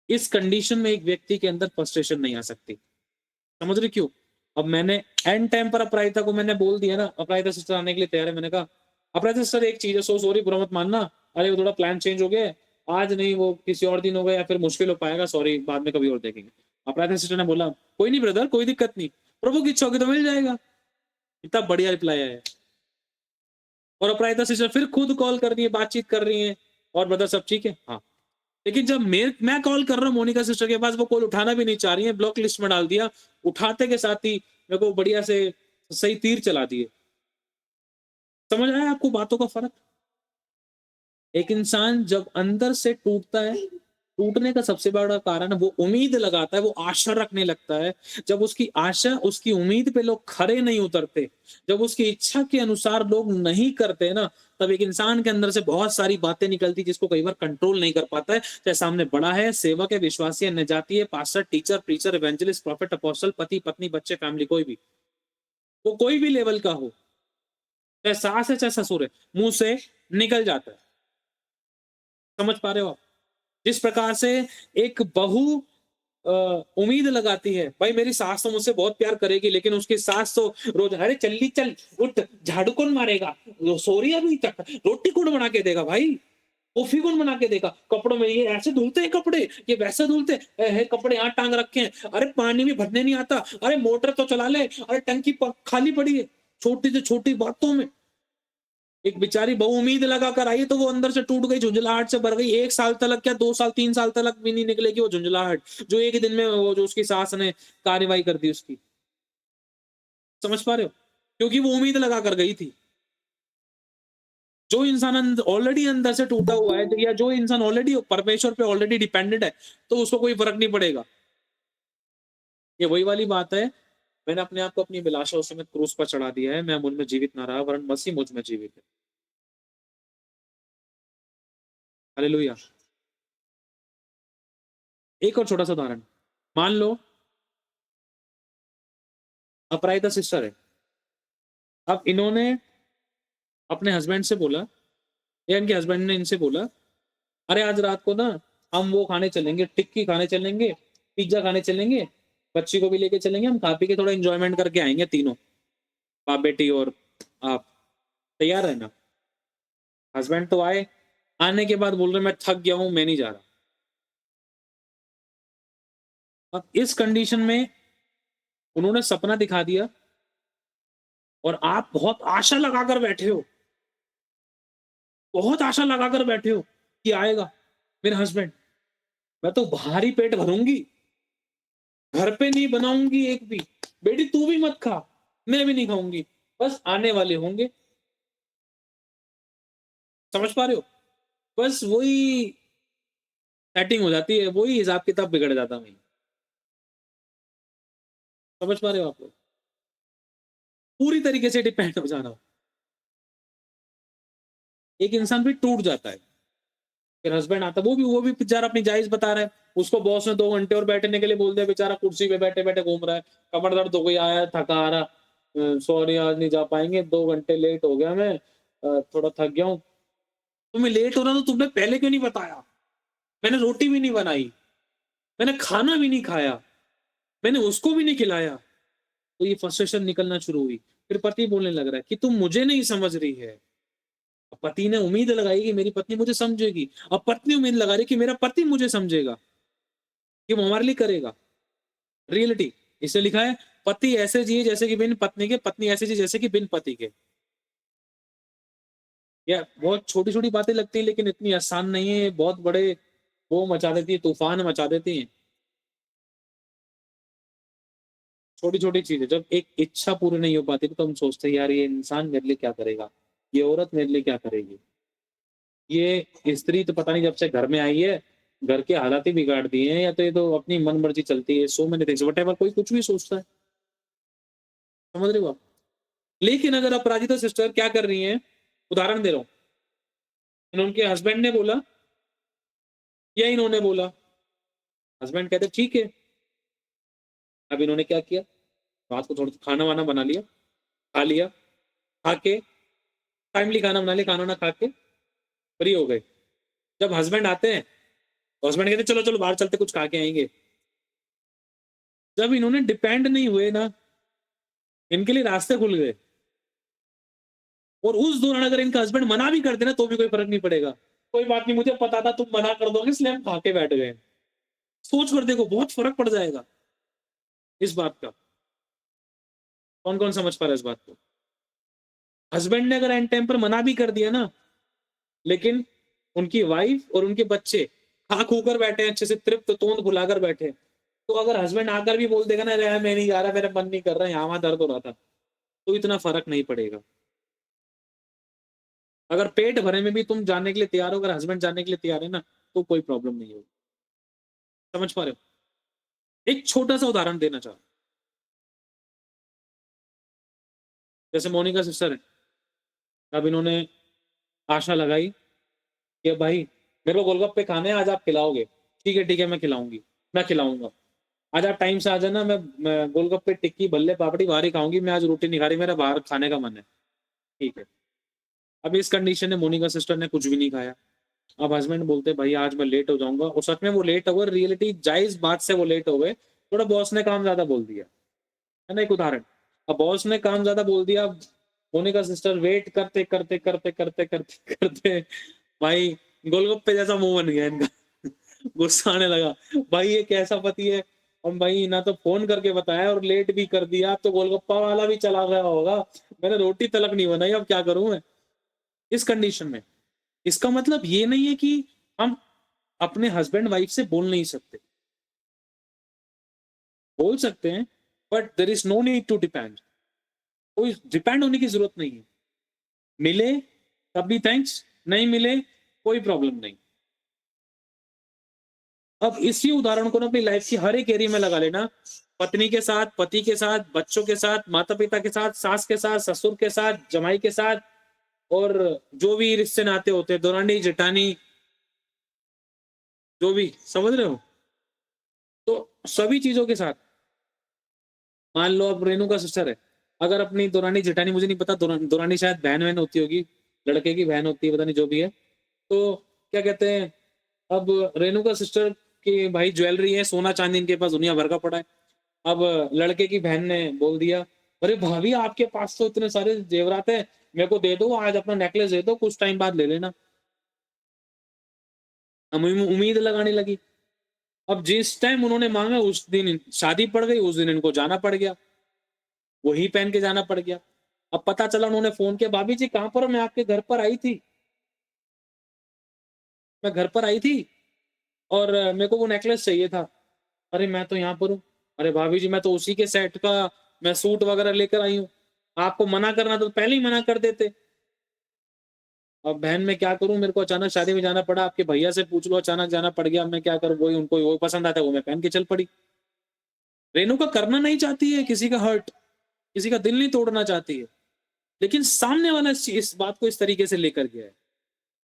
इस कंडीशन में एक व्यक्ति के अंदर फ्रस्ट्रेशन नहीं आ सकती। समझ रहे क्यों? अब मैंने एंड टाइम पर अपराजिता को मैंने बोल दिया ना, अपराजिता सिस्टर आने के लिए तैयार है। मैंने कहा, अपराजिता सिस्टर एक चीज़ है, सो सॉरी बुरा मत मानना। अरे वो थोड़ा प्लान चेंज हो गया है, आज नहीं वो किसी और दिन होगा या फिर मुश्किल हो पाएगा, सॉरी बाद में कभी और देखेंगे। अपराजिता सिस्टर ने बोला, कोई नहीं ब्रदर, कोई दिक्कत नहीं, प्रभु की इच्छा होगी तो मिल जाएगा। इतना बढ़िया रिप्लाई आया है। और अपराजिता सिस्टर फिर खुद कॉल कर रही है, बातचीत कर रही है, और ब्रदर सब ठीक है? हाँ। लेकिन जब मैं कॉल कर रहा हूँ मोनिका सिस्टर के पास, वो कॉल उठाना भी नहीं चाह रही है, ब्लॉक लिस्ट में डाल दिया। उठाते के साथ ही मेरे को बढ़िया से सही तीर चला दिए। समझ आया आपको बातों का फर्क? एक इंसान जब अंदर से टूटता है, टूटने का सबसे बड़ा कारण वो उम्मीद लगाता है, वो आशा रखने लगता है। जब उसकी आशा, उसकी उम्मीद पे लोग खरे नहीं उतरते, जब उसकी इच्छा के अनुसार लोग नहीं करते ना, तब एक इंसान के अंदर से बहुत सारी बातें निकलती जिसको कई बार कंट्रोल नहीं कर पाता है। चाहे सामने बड़ा है, सेवक है, विश्वासी है, अन्यजाति है, pastor, teacher, preacher, evangelist, profit, apostle, पति, पत्नी, बच्चे, फैमिली, कोई भी, वो कोई भी लेवल का हो, चाहे सास है चाहे ससुर है, मुंह से निकल जाता है। समझ पा रहे हो आप? जिस प्रकार से एक बहू उम्मीद लगाती है, भाई मेरी सास तो मुझसे बहुत प्यार करेगी, लेकिन उसकी सास तो रोज, अरे चल्ली चल उठ, झाड़ू कौन मारेगा, सो रही है अभी तक, रोटी कौन बना के देगा भाई, कॉफी कौन बना के देगा, कपड़ों में ये ऐसे धुलते हैं कपड़े, ये वैसे धुलते हैं, कपड़े यहाँ टांग रखे हैं, अरे पानी भी भरने नहीं आता, अरे मोटर तो चला ले, अरे टंकी खाली पड़ी है। छोटी से छोटी बातों में एक बेचारी बहु उम्मीद लगा कर आई, तो वो अंदर से टूट गई, झुंझलाहट से भर गई। 1 साल तक, क्या 2 साल 3 साल तक भी नहीं निकलेगी वो झुंझलाहट, जो एक ही दिन में वो जो उसकी सास ने कार्रवाई कर दी उसकी। समझ पा रहे हो? क्योंकि वो उम्मीद लगा कर गई थी। जो इंसान ऑलरेडी अंदर से टूटा हुआ है, या जो इंसान ऑलरेडी परमेश्वर पे ऑलरेडी डिपेंडेंट है, तो उसको कोई फर्क नहीं पड़ेगा। ये वही वाली बात है, मैंने अपने आप को अपनी अभिलाषाओं समेत क्रूस पर चढ़ा दिया है, मैं मुझ में जीवित ना रहा, वरन मसीह मुझ में जीवित है। हालेलुया। एक और छोटा सा उदाहरण, मान लो अपराजिता सिस्टर है। अब इन्होंने अपने हस्बैंड से बोला, या इनके हस्बैंड ने इनसे बोला, अरे आज रात को ना हम वो खाने चलेंगे, टिक्की खाने चलेंगे, पिज्जा खाने चलेंगे, बच्ची को भी लेके चलेंगे, हम खा पी के थोड़ा एंजॉयमेंट करके आएंगे तीनों, बाप बेटी और आप, तैयार है ना? हस्बैंड तो आए, आने के बाद बोल रहे मैं थक गया हूं, मैं नहीं जा रहा। अब इस कंडीशन में उन्होंने सपना दिखा दिया, और आप बहुत आशा लगाकर बैठे हो, बहुत आशा लगाकर बैठे हो कि आएगा मेरा हस्बैंड, मैं तो भारी पेट भरूंगी, घर पे नहीं बनाऊंगी एक भी, बेटी तू भी मत खा, मैं भी नहीं खाऊंगी, बस आने वाले होंगे। समझ पा रहे हो? बस वही सेटिंग हो जाती है, वही हिसाब किताब बिगड़ जाता है। समझ पा रहे हो आप लोग? पूरी तरीके से डिपेंड हो जाना, एक इंसान भी टूट जाता है। फिर हस्बैंड आता है, वो भी बेचारा अपनी जायज बता रहा है, उसको बॉस ने 2 घंटे और बैठने के लिए बोल दिया, बेचारा कुर्सी पे बैठे बैठे घूम रहा है, कमर दर्द हो गई, आया थका आ रहा, सॉरी आज नहीं जा पाएंगे, 2 घंटे लेट हो गया मैं, थोड़ा थक गया हूँ। तुम्हें लेट हो रहा तो तुमने पहले क्यों नहीं बताया? मैंने रोटी भी नहीं बनाई, मैंने खाना भी नहीं खाया, मैंने उसको भी नहीं खिलाया। तो ये फ्रस्ट्रेशन निकलना शुरू हुई। फिर पति बोलने लग रहा है कि तुम मुझे नहीं समझ रही है। अब पति ने उम्मीद लगाई कि मेरी पत्नी मुझे समझेगी, अब पत्नी उम्मीद लगा रही कि मेरा पति मुझे समझेगा, कि वो हमारे लिए करेगा। रियलिटी इसे लिखा है, पति ऐसे जिए जैसे कि बिन पत्नी के, पत्नी ऐसे जिए जैसे कि बिन पति के। या बहुत छोटी छोटी बातें लगती है, लेकिन इतनी आसान नहीं है, बहुत बड़े वो मचा देती है, तूफान मचा देती है। छोटी-छोटी चीज़ें जब एक इच्छा पूरी नहीं हो पाती तो हम सोचते हैं यार ये इंसान मेरे लिए क्या करेगा? ये औरत मेरे लिए क्या करेगी? ये स्त्री तो पता नहीं जब से घर में आई है, घर के हालात ही बिगाड़ दिए हैं या तो ये तो अपनी मन-मर्ज़ी चलती है, सो मेनी थिंग्स व्हाटएवर कोई कुछ भी सोचता है। समझ रहे हो आप? लेकिन अगर अपराजिता सिस्टर क्या कर रही हैं, उदाहरण दे रहा हूँ, उनके हस्बैंड ने बोला या इन्होंने बोला, हस्बैंड कहते ठीक है, अब इन्होंने क्या किया, रात को थोड़ा खाना-वाना बना लिया, खा लिया, खा के टाइमली खाना बना लिया, खाना-वाना खा के फ्री हो गए। जब हस्बैंड आते हैं, तो हस्बैंड कहते हैं चलो, चलो बाहर चलते कुछ खा के आएँगे। जब इन्होंने डिपेंड नहीं हुए ना, इनके लिए रास्ते खुल गए और उस दौरान अगर इनका हस्बैंड मना भी कर दे ना तो भी कोई फ़र्क नहीं पड़ेगा। कोई बात नहीं मुझे पता था तुम मना कर दोगे इसलिए हम खा के बैठ गए। सोच कर देखो बहुत फ़र्क पड़ जाएगा इस बात का। कौन-कौन समझ पा रहा है इस बात को? हस्बैंड ने अगर एंड टाइम पर मना भी कर दिया ना, लेकिन उनकी वाइफ और उनके बच्चे खा-खू कर बैठे हैं अच्छे से तृप्त तोंद फुलाकर बैठे हैं। तो अगर हस्बैंड आकर भी बोल देगा ना अरे यार मैं नहीं जा रहा, मेरा मन नहीं कर रहा, यहाँ-वहाँ दर्द हो रहा था, तो इतना फ़र्क नहीं पड़ेगा। अगर पेट भरे में भी तुम जाने के लिए तैयार हो, अगर हस्बैंड जाने के लिए तैयार है ना, तो कोई प्रॉब्लम नहीं होगी। समझ पा रहे हो? एक छोटा-सा उदाहरण देना चाह रहा हूँ। जैसे मोनिका सिस्टर है, अब इन्होंने आशा लगाई कि भाई मेरे को गोलगप्पे खाने हैं, आज आप खिलाओगे। ठीक है, मैं खिलाऊँगी, मैं खिलाऊँगा। आज आप टाइम से आ जाना, मैं गोलगप्पे, टिक्की, भल्ले, पापड़ी बाहर ही खाऊँगी, मैं आज रोटी नहीं खा रही, मेरा बाहर खाने का मन है। ठीक है। अब इस कंडीशन में मोनिका सिस्टर ने कुछ भी नहीं खाया। अब हस्बैंड बोलते हैं भाई आज मैं लेट हो जाऊँगा और सच में वो लेट हो गए, रियलिटी जायज़ बात से वो लेट हो गए। थोड़ा बॉस ने काम ज़्यादा बोल दिया, है ना एक उदाहरण। अब बॉस ने काम ज़्यादा बोल दिया, अब मोनिका सिस्टर वेट करते भाई गोलगप्पे जैसा मुँह बन गया इनका। गुस्सा आने लगा, भाई ये कैसा पति है? अब भाई ना तो फ़ोन करके बताया और लेट भी कर दिया, अब तो गोलगप्पा वाला भी चला गया होगा। मैंने रोटी तलक नहीं बनाई, अब क्या करूँ मैं? इस कंडीशन में। इसका मतलब ये नहीं है कि हम अपने हस्बैंड वाइफ से बोल नहीं सकते। बोल सकते हैं, but there is no need to depend. कोई डिपेंड होने की ज़रूरत नहीं है। मिले तब भी थैंक्स, नहीं मिले कोई प्रॉब्लम नहीं। अब इसी उदाहरण को ना अपनी लाइफ की हर एक एरिया में लगा लेना। पत्नी के साथ, पति के साथ, बच्चों के साथ, माता-पिता के साथ, सास के साथ, ससुर के साथ, जमाई के साथ और जो भी रिश्ते नाते होते हैं, देवरानी-जेठानी जो भी, समझ रहे हो? तो सभी चीज़ों के साथ। मान लो अब रेणुका सिस्टर है, अगर अपनी देवरानी-जेठानी मुझे नहीं पता देवरानी शायद बहन-वहन होती होगी, लड़के की बहन होती है, पता नहीं जो भी है। तो क्या कहते हैं, अब रेणुका सिस्टर की भाई ज्वेलरी है, सोना-चांदी इनके पास दुनिया भर का पड़ा है। अब लड़के की बहन ने बोल दिया, "अरे भाभी आपके पास तो इतने सारे ज़ेवरात हैं, मेरे को दे दो, आज अपना नेकलेस दे दो, कुछ टाइम बाद ले लेना।" हम उम्मीद लगाने लगी। अब जिस टाइम उन्होंने माँगा उस दिन शादी पड़ गई, उस दिन इनको जाना पड़ गया। वही पहन के जाना पड़ गया। अब पता चला उन्होंने फ़ोन किया, "भाभी जी कहाँ पर हो? मैं आपके घर पर आई थी। मैं घर पर आई थी और मेरे को वो नेकलेस चाहिए था।" "अरे! मैं तो यहाँ पर हूँ।" "अरे भाभी जी मैं तो उसी के सेट का मैं सूट वग़ैरह लेकर आई हूँ। आपको मना करना था तो पहले ही मना कर देते।" अब बहन मैं क्या करूँ? मेरे को अचानक शादी में जाना पड़ा। आपके भैया से पूछ लो, अचानक जाना पड़ गया। अब मैं क्या करूँ? वही उनको वो पसंद आता है, वो मैं पहन के चल पड़ी। रेणुका करना नहीं चाहती है किसी का हर्ट, किसी का दिल नहीं तोड़ना चाहती है। लेकिन सामने वाला इस बात को इस तरीके से लेकर गया है।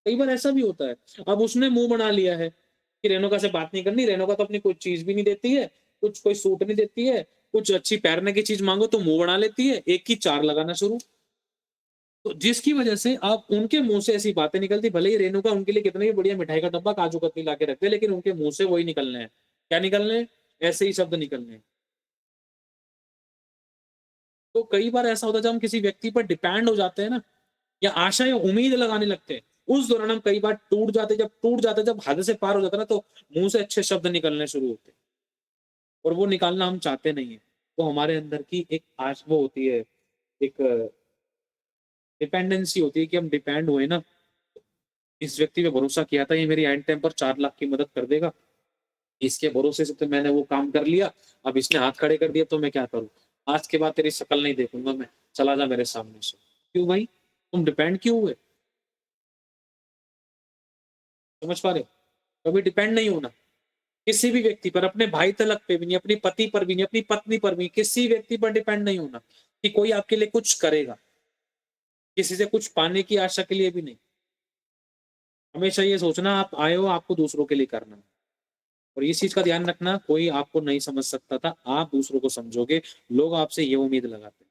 कई बार ऐसा भी होता है। अब उसने मुँह बना लिया है कि रेणुका से बात नहीं करनी, रेणुका तो अपनी कोई चीज़ भी नहीं देती है, कुछ कोई सूट नहीं देती है, कुछ अच्छी पहनने की चीज़ माँगो तो मुँह बना लेती है, एक की 4 लगाना शुरू। तो जिसकी वजह से अब उनके मुँह से ऐसी बातें निकलती, भले ही रेणुका उनके लिए कितना भी बढ़िया मिठाई का डब्बा, काजू कतली ला के रख दे, लेकिन उनके मुँह से वही निकलने हैं। क्या निकलने हैं? ऐसे ही शब्द निकलने हैं। तो कई बार ऐसा होता है जब हम किसी व्यक्ति पर डिपेंड हो जाते हैं ना या आशा या उम्मीद लगाने लगते हैं, उस दौरान हम कई बार टूट जाते हैं, जब हद से पार हो जाता है ना तो मुँह से अच्छे शब्द निकलने शुरू होते हैं और वो निकालना हम चाहते नहीं हैं। वो हमारे अंदर की एक वो होती है, एक डिपेंडेंसी होती है कि हम डिपेंड हुए ना, इस व्यक्ति पे भरोसा किया था, ये मेरी एंड टाइम पर 4 लाख की मदद कर देगा। इसके भरोसे से तो मैंने वो काम कर लिया, अब इसने हाथ खड़े कर दिया तो मैं क्या करूँ? आज के बाद तेरी शक्ल नहीं देखूंगा मैं, चला जा मेरे सामने से। क्यों भाई? तुम डिपेंड क्यों हुए? समझ पा रहे हो? कभी डिपेंड नहीं होना किसी भी व्यक्ति पर, अपने भाई तलक पे भी नहीं, अपनी पति पर भी नहीं, अपनी पत्नी पर भी, किसी व्यक्ति पर डिपेंड नहीं होना कि कोई आपके लिए कुछ करेगा। किसी से कुछ पाने की आशा के लिए भी नहीं। हमेशा ये सोचना आप आए हो आपको दूसरों के लिए करना है। और इस चीज का ध्यान रखना, कोई आपको नहीं समझ सकता था, आप दूसरों को समझोगे। लोग आपसे ये उम्मीद लगाते हैं।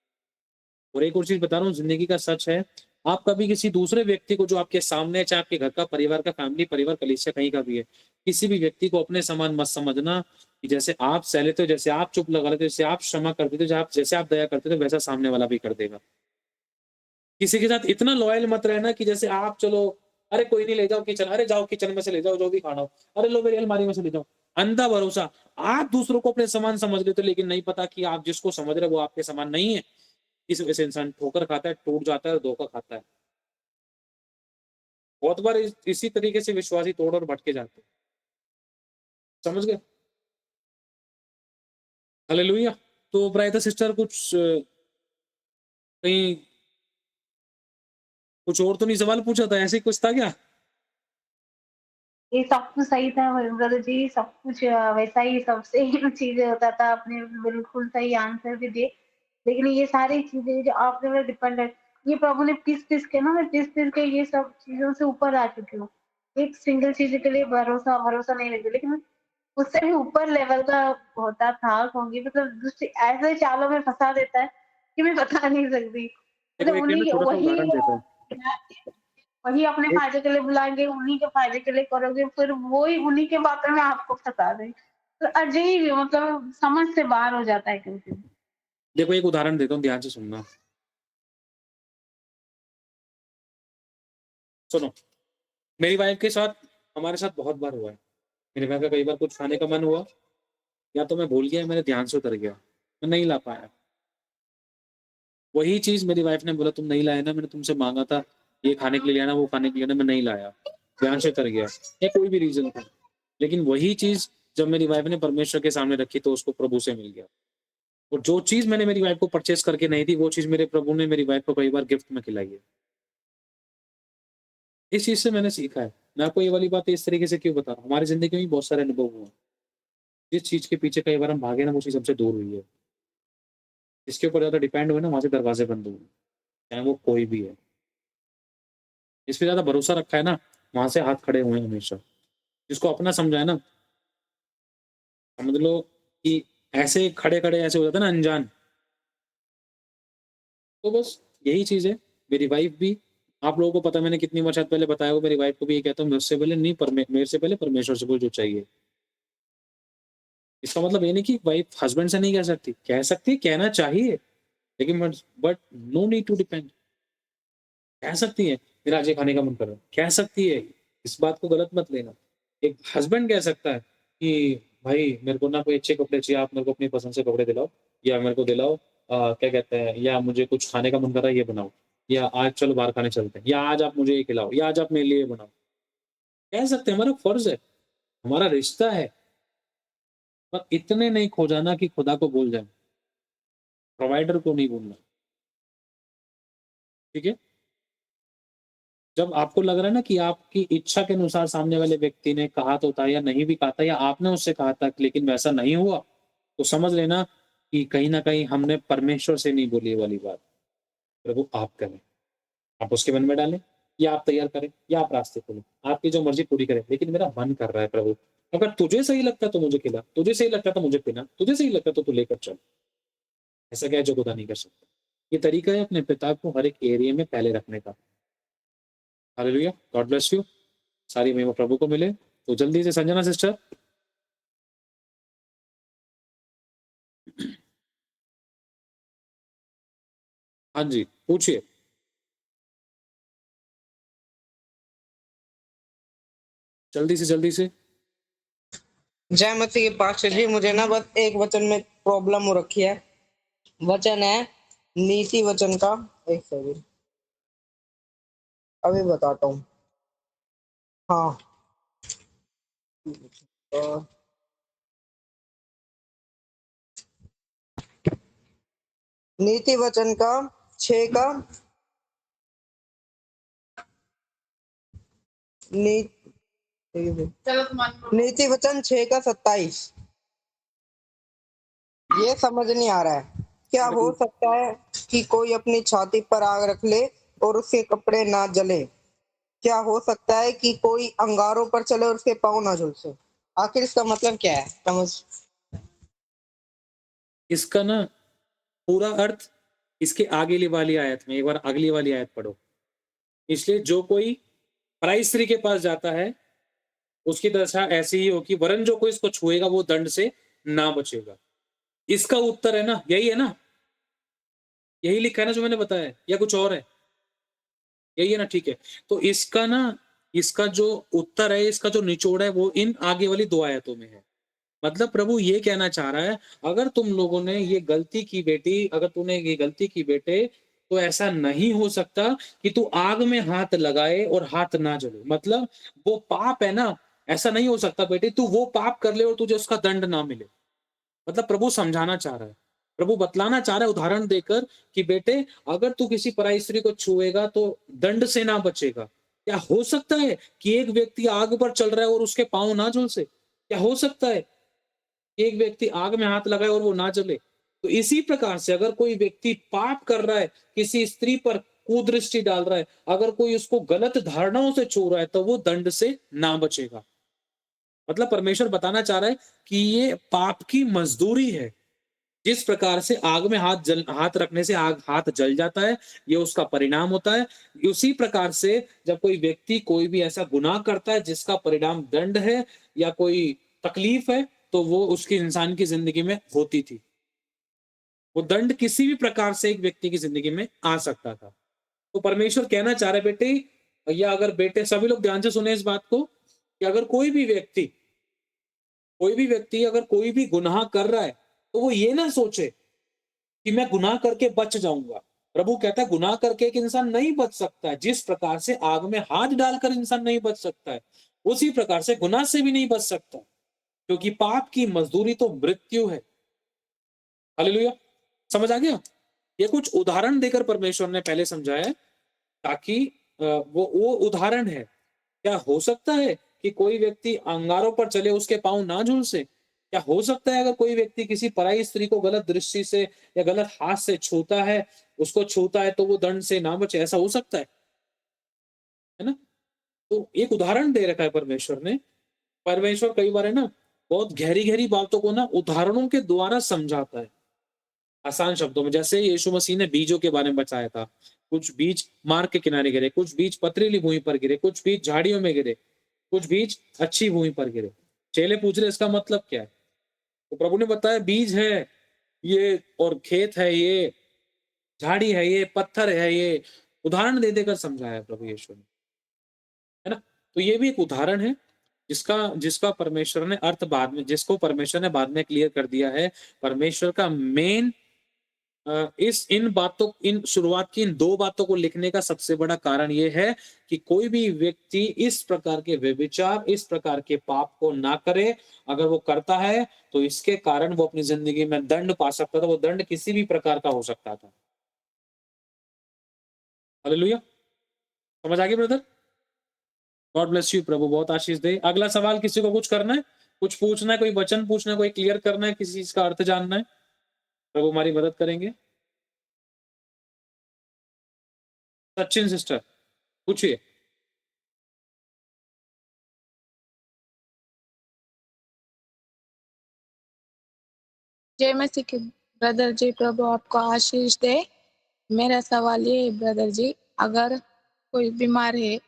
और एक और चीज बता रहा हूँ, जिंदगी का सच है, आप कभी किसी दूसरे व्यक्ति को जो आपके सामने है, चाहे आपके घर का, परिवार का, फैमिली परिवार, कलीसिया कहीं का भी है, किसी भी व्यक्ति को अपने समान मत समझना कि जैसे आप सह लेते हो, जैसे आप चुप लगा लेते हो, जैसे आप क्षमा करते थे, जैसे आप दया करते थे, वैसा सामने वाला भी कर देगा। किसी के साथ इतना लॉयल मत रहना कि जैसे आप चलो, अरे कोई नहीं ले जाओ किचन, अरे जाओ किचन में से ले जाओ जो भी खाना हो, अरे लो मेरी अलमारी में से ले जाओ। अंधा भरोसा। आप दूसरों को अपने समान समझ लेते हो, लेकिन नहीं पता कि आप जिसको समझ रहे हो वो आपके समान नहीं है। इस वजह से इंसान ठोकर खाता है, टूट जाता है और धोखा खाता है। बहुत बार इसी तरीके से विश्वासी तोड़ और भटके जाते हैं। समझ गए? हालेलुया। तो ब्रदर सिस्टर कुछ कहीं कुछ और तो नहीं सवाल पूछा था, ऐसे ही कुछ था क्या? ये सब कुछ सही था ब्रदर जी, सब कुछ वैसा ही सब सेम चीज़ें होता था, आपने बिल्कुल सही आंसर भी दिए। लेकिन ये सारी चीज़ें जो आपने पे डिपेंड है, ये प्रभु ने पीस-पीस के ना, मैं पीस-पीस के ये सब चीज़ों से ऊपर आ चुकी हूँ। एक सिंगल चीज़ के लिए भरोसा भरोसा नहीं रखती, लेकिन उससे भी ऊपर लेवल का होता था, क्योंकि मतलब दूसरी ऐसे चालों में फँसा देता है कि मैं बता नहीं सकती। देखो मतलब एक ये मैं उन्हीं छोटा सा वही उदाहरण देता हूँ। वही अपने एक फ़ायदे के लिए बुलाएँगे, उन्हीं के फ़ायदे के लिए करोगे, फिर वो ही उन्हीं के बातों में आपको फँसा देंगे। तो अजीब मतलब समझ से बाहर हो जाता है कभी-कभी। देखो एक उदाहरण देता हूँ, ध्यान से सुनना। सुनो, मेरी वाइफ के साथ, हमारे साथ बहुत बार हुआ है। मेरे भाई का कई बार कुछ खाने का मन हुआ, या तो मैं भूल गया या मेरे ध्यान से उतर गया, मैं नहीं ला पाया। वही चीज़ मेरी वाइफ ने बोला तुम नहीं लाए ना, मैंने तुमसे माँगा था, ये खाने के लिए लाना, वो खाने के लिए लाना, मैं नहीं लाया, ध्यान से उतर गया, या कोई भी रीज़न था। लेकिन वही चीज़ जब मेरी वाइफ ने परमेश्वर के सामने रखी तो उसको प्रभु से मिल गया। और जो चीज़ मैंने मेरी वाइफ को परचेज़ करके नहीं दी, वो चीज़ मेरे प्रभु ने मेरी वाइफ को कई बार गिफ्ट में खिलाई है। इस चीज़ से मैंने सीखा है। मैं आपको ये वाली बातें इस तरीके से क्यों बता रहा हूँ, हमारी ज़िंदगी में भी बहुत सारे अनुभव हुए हैं। जिस चीज़ के पीछे कई बार हम भागे ना, वो चीज़ हमसे दूर हुई है। जिसके ऊपर ज़्यादा डिपेंड हुए ना, वहाँ से दरवाज़े बंद हुए, चाहे वो कोई भी है। जिस पे ज़्यादा भरोसा रखा है ना, वहाँ से हाथ खड़े हुए हैं हमेशा। जिसको अपना समझा है ना, समझ लो कि ऐसे खड़े-खड़े ऐसे हो जाता है ना अनजान। तो बस यही चीज़ है, मेरी वाइफ़ भी, आप लोगों को पता है मैंने कितनी बार शायद पहले बताया होगा, मेरी वाइफ़ को भी ये कहता हूँ, मुझसे पहले नहीं, मेरे से पहले परमेश्वर से बोल जो चाहिए। इसका मतलब ये नहीं कि वाइफ़ हस्बैंड से नहीं कह सकती, कहना चाहिए, लेकिन but no need to depend. कह सकती है, मेरा आज ये खाने का मन कर रहा है, कह सकती है, इस बात को गलत मत लेना। एक हस्बैंड कह सकता है कि भाई मेरे को ना कोई अच्छे कपड़े चाहिए, आप मेरे को अपनी पसंद से कपड़े दिलाओ, या मेरे को दिलाओ क्या कहते हैं, या मुझे कुछ खाने का मन कर रहा है ये बनाओ, या आज चलो बाहर खाने चलते हैं, या आज आप मुझे ये खिलाओ, या आज आप मेरे लिए ये बनाओ। कह सकते हैं, हमारा फर्ज़ है, हमारा रिश्ता है, पर इतने नहीं खो जाना कि खुदा को भूल जाएँ, प्रोवाइडर को नहीं भूलना, ठीक है? जब आपको लग रहा है ना कि आपकी इच्छा के अनुसार सामने वाले व्यक्ति ने कहा तो था या नहीं भी कहा था, या आपने उससे कहा था लेकिन वैसा नहीं हुआ, तो समझ लेना कि कहीं न कहीं हमने परमेश्वर से नहीं बोली ये वाली बात। प्रभु आप करें, आप उसके मन में डालें, या आप तैयार करें, या आप रास्ते खोलें, आपकी जो मर्ज़ी पूरी करें, लेकिन मेरा मन कर रहा है प्रभु, अगर तुझे सही लगता है तो मुझे खिला, तुझे सही लगता है तो मुझे पिला, तुझे सही लगता है तो तू लेकर चल। ऐसा क्या है जो खुदा नहीं कर सकता? ये तरीका है अपने पिता को हर एक एरिया में पहले रखने का। हालेलुया! God bless you. सारी महिमा प्रभु को मिले। तो जल्दी से संजना सिस्टर। हाँ जी, पूछिए। जल्दी से, जल्दी से। जय मसीह पास्टर जी, मुझे ना बस एक वचन में प्रॉब्लम हो रखी है। वचन है नीति वचन का। एक सेकंड, अभी बताता हूँ। हाँ, तो नीति वचन का 6 का नीति वचन 6 का 27। ये समझ नहीं आ रहा है। क्या हो सकता है कि कोई अपनी छाती पर आग रख ले और उसके कपड़े ना जले? क्या हो सकता है कि कोई अंगारों पर चले और उसके पाँव ना झुलसे? आखिर इसका मतलब क्या है? समझ इसका ना पूरा अर्थ इसके आगे वाली आयत में, एक बार अगली वाली आयत पढ़ो। इसलिए जो कोई पराई स्त्री के पास जाता है उसकी दशा ऐसी ही होगी, वरन जो कोई इसको छुएगा वो दंड से ना बचेगा। इसका उत्तर है ना, यही है ना, यही लिखा है ना जो मैंने बताया, या कुछ और है? यही है ना, ठीक है। तो इसका ना, इसका जो उत्तर है, इसका जो निचोड़ है वो इन आगे वाली 2 आयतों में है। मतलब प्रभु ये कहना चाह रहा है, अगर तुम लोगों ने ये गलती की बेटी, अगर तूने ये गलती की बेटे, तो ऐसा नहीं हो सकता कि तू आग में हाथ लगाए और हाथ ना जले। मतलब वो पाप है ना, ऐसा नहीं हो सकता बेटे तू वो पाप कर ले और तुझे उसका दंड ना मिले। मतलब प्रभु समझाना चाह रहा है, प्रभु बतलाना चाह रहा है उदाहरण देकर कि बेटे अगर तू किसी पराई स्त्री को छुएगा तो दंड से ना बचेगा। क्या हो सकता है कि एक व्यक्ति आग पर चल रहा है और उसके पांव ना झुलसे? क्या हो सकता है एक व्यक्ति आग में हाथ लगाए और वो ना जले? तो इसी प्रकार से अगर कोई व्यक्ति पाप कर रहा है, किसी स्त्री पर कुदृष्टि डाल रहा है, अगर कोई उसको गलत धारणाओं से छू रहा है, तो वो दंड से ना बचेगा। मतलब परमेश्वर बताना चाह रहा है कि ये पाप की मजदूरी है। जिस प्रकार से आग में हाथ रखने से हाथ जल जाता है, ये उसका परिणाम होता है। उसी प्रकार से जब कोई व्यक्ति कोई भी ऐसा गुनाह करता है जिसका परिणाम दंड है या कोई तकलीफ है, तो वो उसकी इंसान की जिंदगी में होती थी। वो दंड किसी भी प्रकार से एक व्यक्ति की जिंदगी में आ सकता था। तो परमेश्वर कहना चाह रहे बेटे, या अगर बेटे सभी लोग ध्यान से सुने इस बात को, कि अगर कोई भी व्यक्ति अगर कोई भी गुनाह कर रहा है, तो वो ये ना सोचे कि मैं गुनाह करके बच जाऊंगा। प्रभु कहता है गुनाह करके एक इंसान नहीं बच सकता है। जिस प्रकार से आग में हाथ डालकर इंसान नहीं बच सकता है, उसी प्रकार से गुनाह से भी नहीं बच सकता, क्योंकि पाप की मजदूरी तो मृत्यु है। हालेलुया, समझ आ गया? ये कुछ उदाहरण देकर परमेश्वर ने पहले समझाया, ताकि वो उदाहरण है। क्या हो सकता है कि कोई व्यक्ति अंगारों पर चले उसके पांव ना झुलसे? क्या हो सकता है अगर कोई व्यक्ति किसी पराई स्त्री को गलत दृष्टि से या गलत हाथ से छूता है, उसको छूता है, तो वो दंड से ना बचे? ऐसा हो सकता है ना? तो एक उदाहरण दे रखा है परमेश्वर ने। परमेश्वर कई बार है ना बहुत गहरी गहरी बातों को ना उदाहरणों के द्वारा समझाता है, आसान शब्दों में। जैसे यीशु मसीह ने बीजों के बारे में बताया था, कुछ बीज मार्ग के किनारे गिरे, कुछ बीज पथरीली भूमि पर गिरे, कुछ बीज झाड़ियों में गिरे, कुछ बीज अच्छी भूमि पर गिरे। चेले पूछ रहे इसका मतलब क्या है? तो प्रभु ने बताया बीज है ये, और खेत है ये, झाड़ी है ये, पत्थर है ये। उदाहरण दे देकर समझाया प्रभु यीशु ने, है ना? तो ये भी एक उदाहरण है जिसका जिसका परमेश्वर ने अर्थ बाद में, जिसको परमेश्वर ने बाद में क्लियर कर दिया है। परमेश्वर का मेन इन शुरुआत की इन 2 बातों को लिखने का सबसे बड़ा कारण ये है कि कोई भी व्यक्ति इस प्रकार के व्यभिचार, इस प्रकार के पाप को ना करे। अगर वो करता है तो इसके कारण वो अपनी जिंदगी में दंड पा सकता था। वो दंड किसी भी प्रकार का हो सकता था। हालेलुया, समझ आ गई ब्रदर? गॉड ब्लेस यू, प्रभु बहुत आशीष दे। अगला सवाल किसी को कुछ करना है, कुछ पूछना है, कोई वचन पूछना है, कोई क्लियर करना है, किसी चीज का अर्थ जानना है? प्रभु हमारी मदद करेंगे। सचिन सिस्टर पूछिए। जय मसीह की ब्रदर जी, प्रभु आपको आशीष दे। मेरा सवाल ये है ब्रदर जी, अगर कोई बीमार है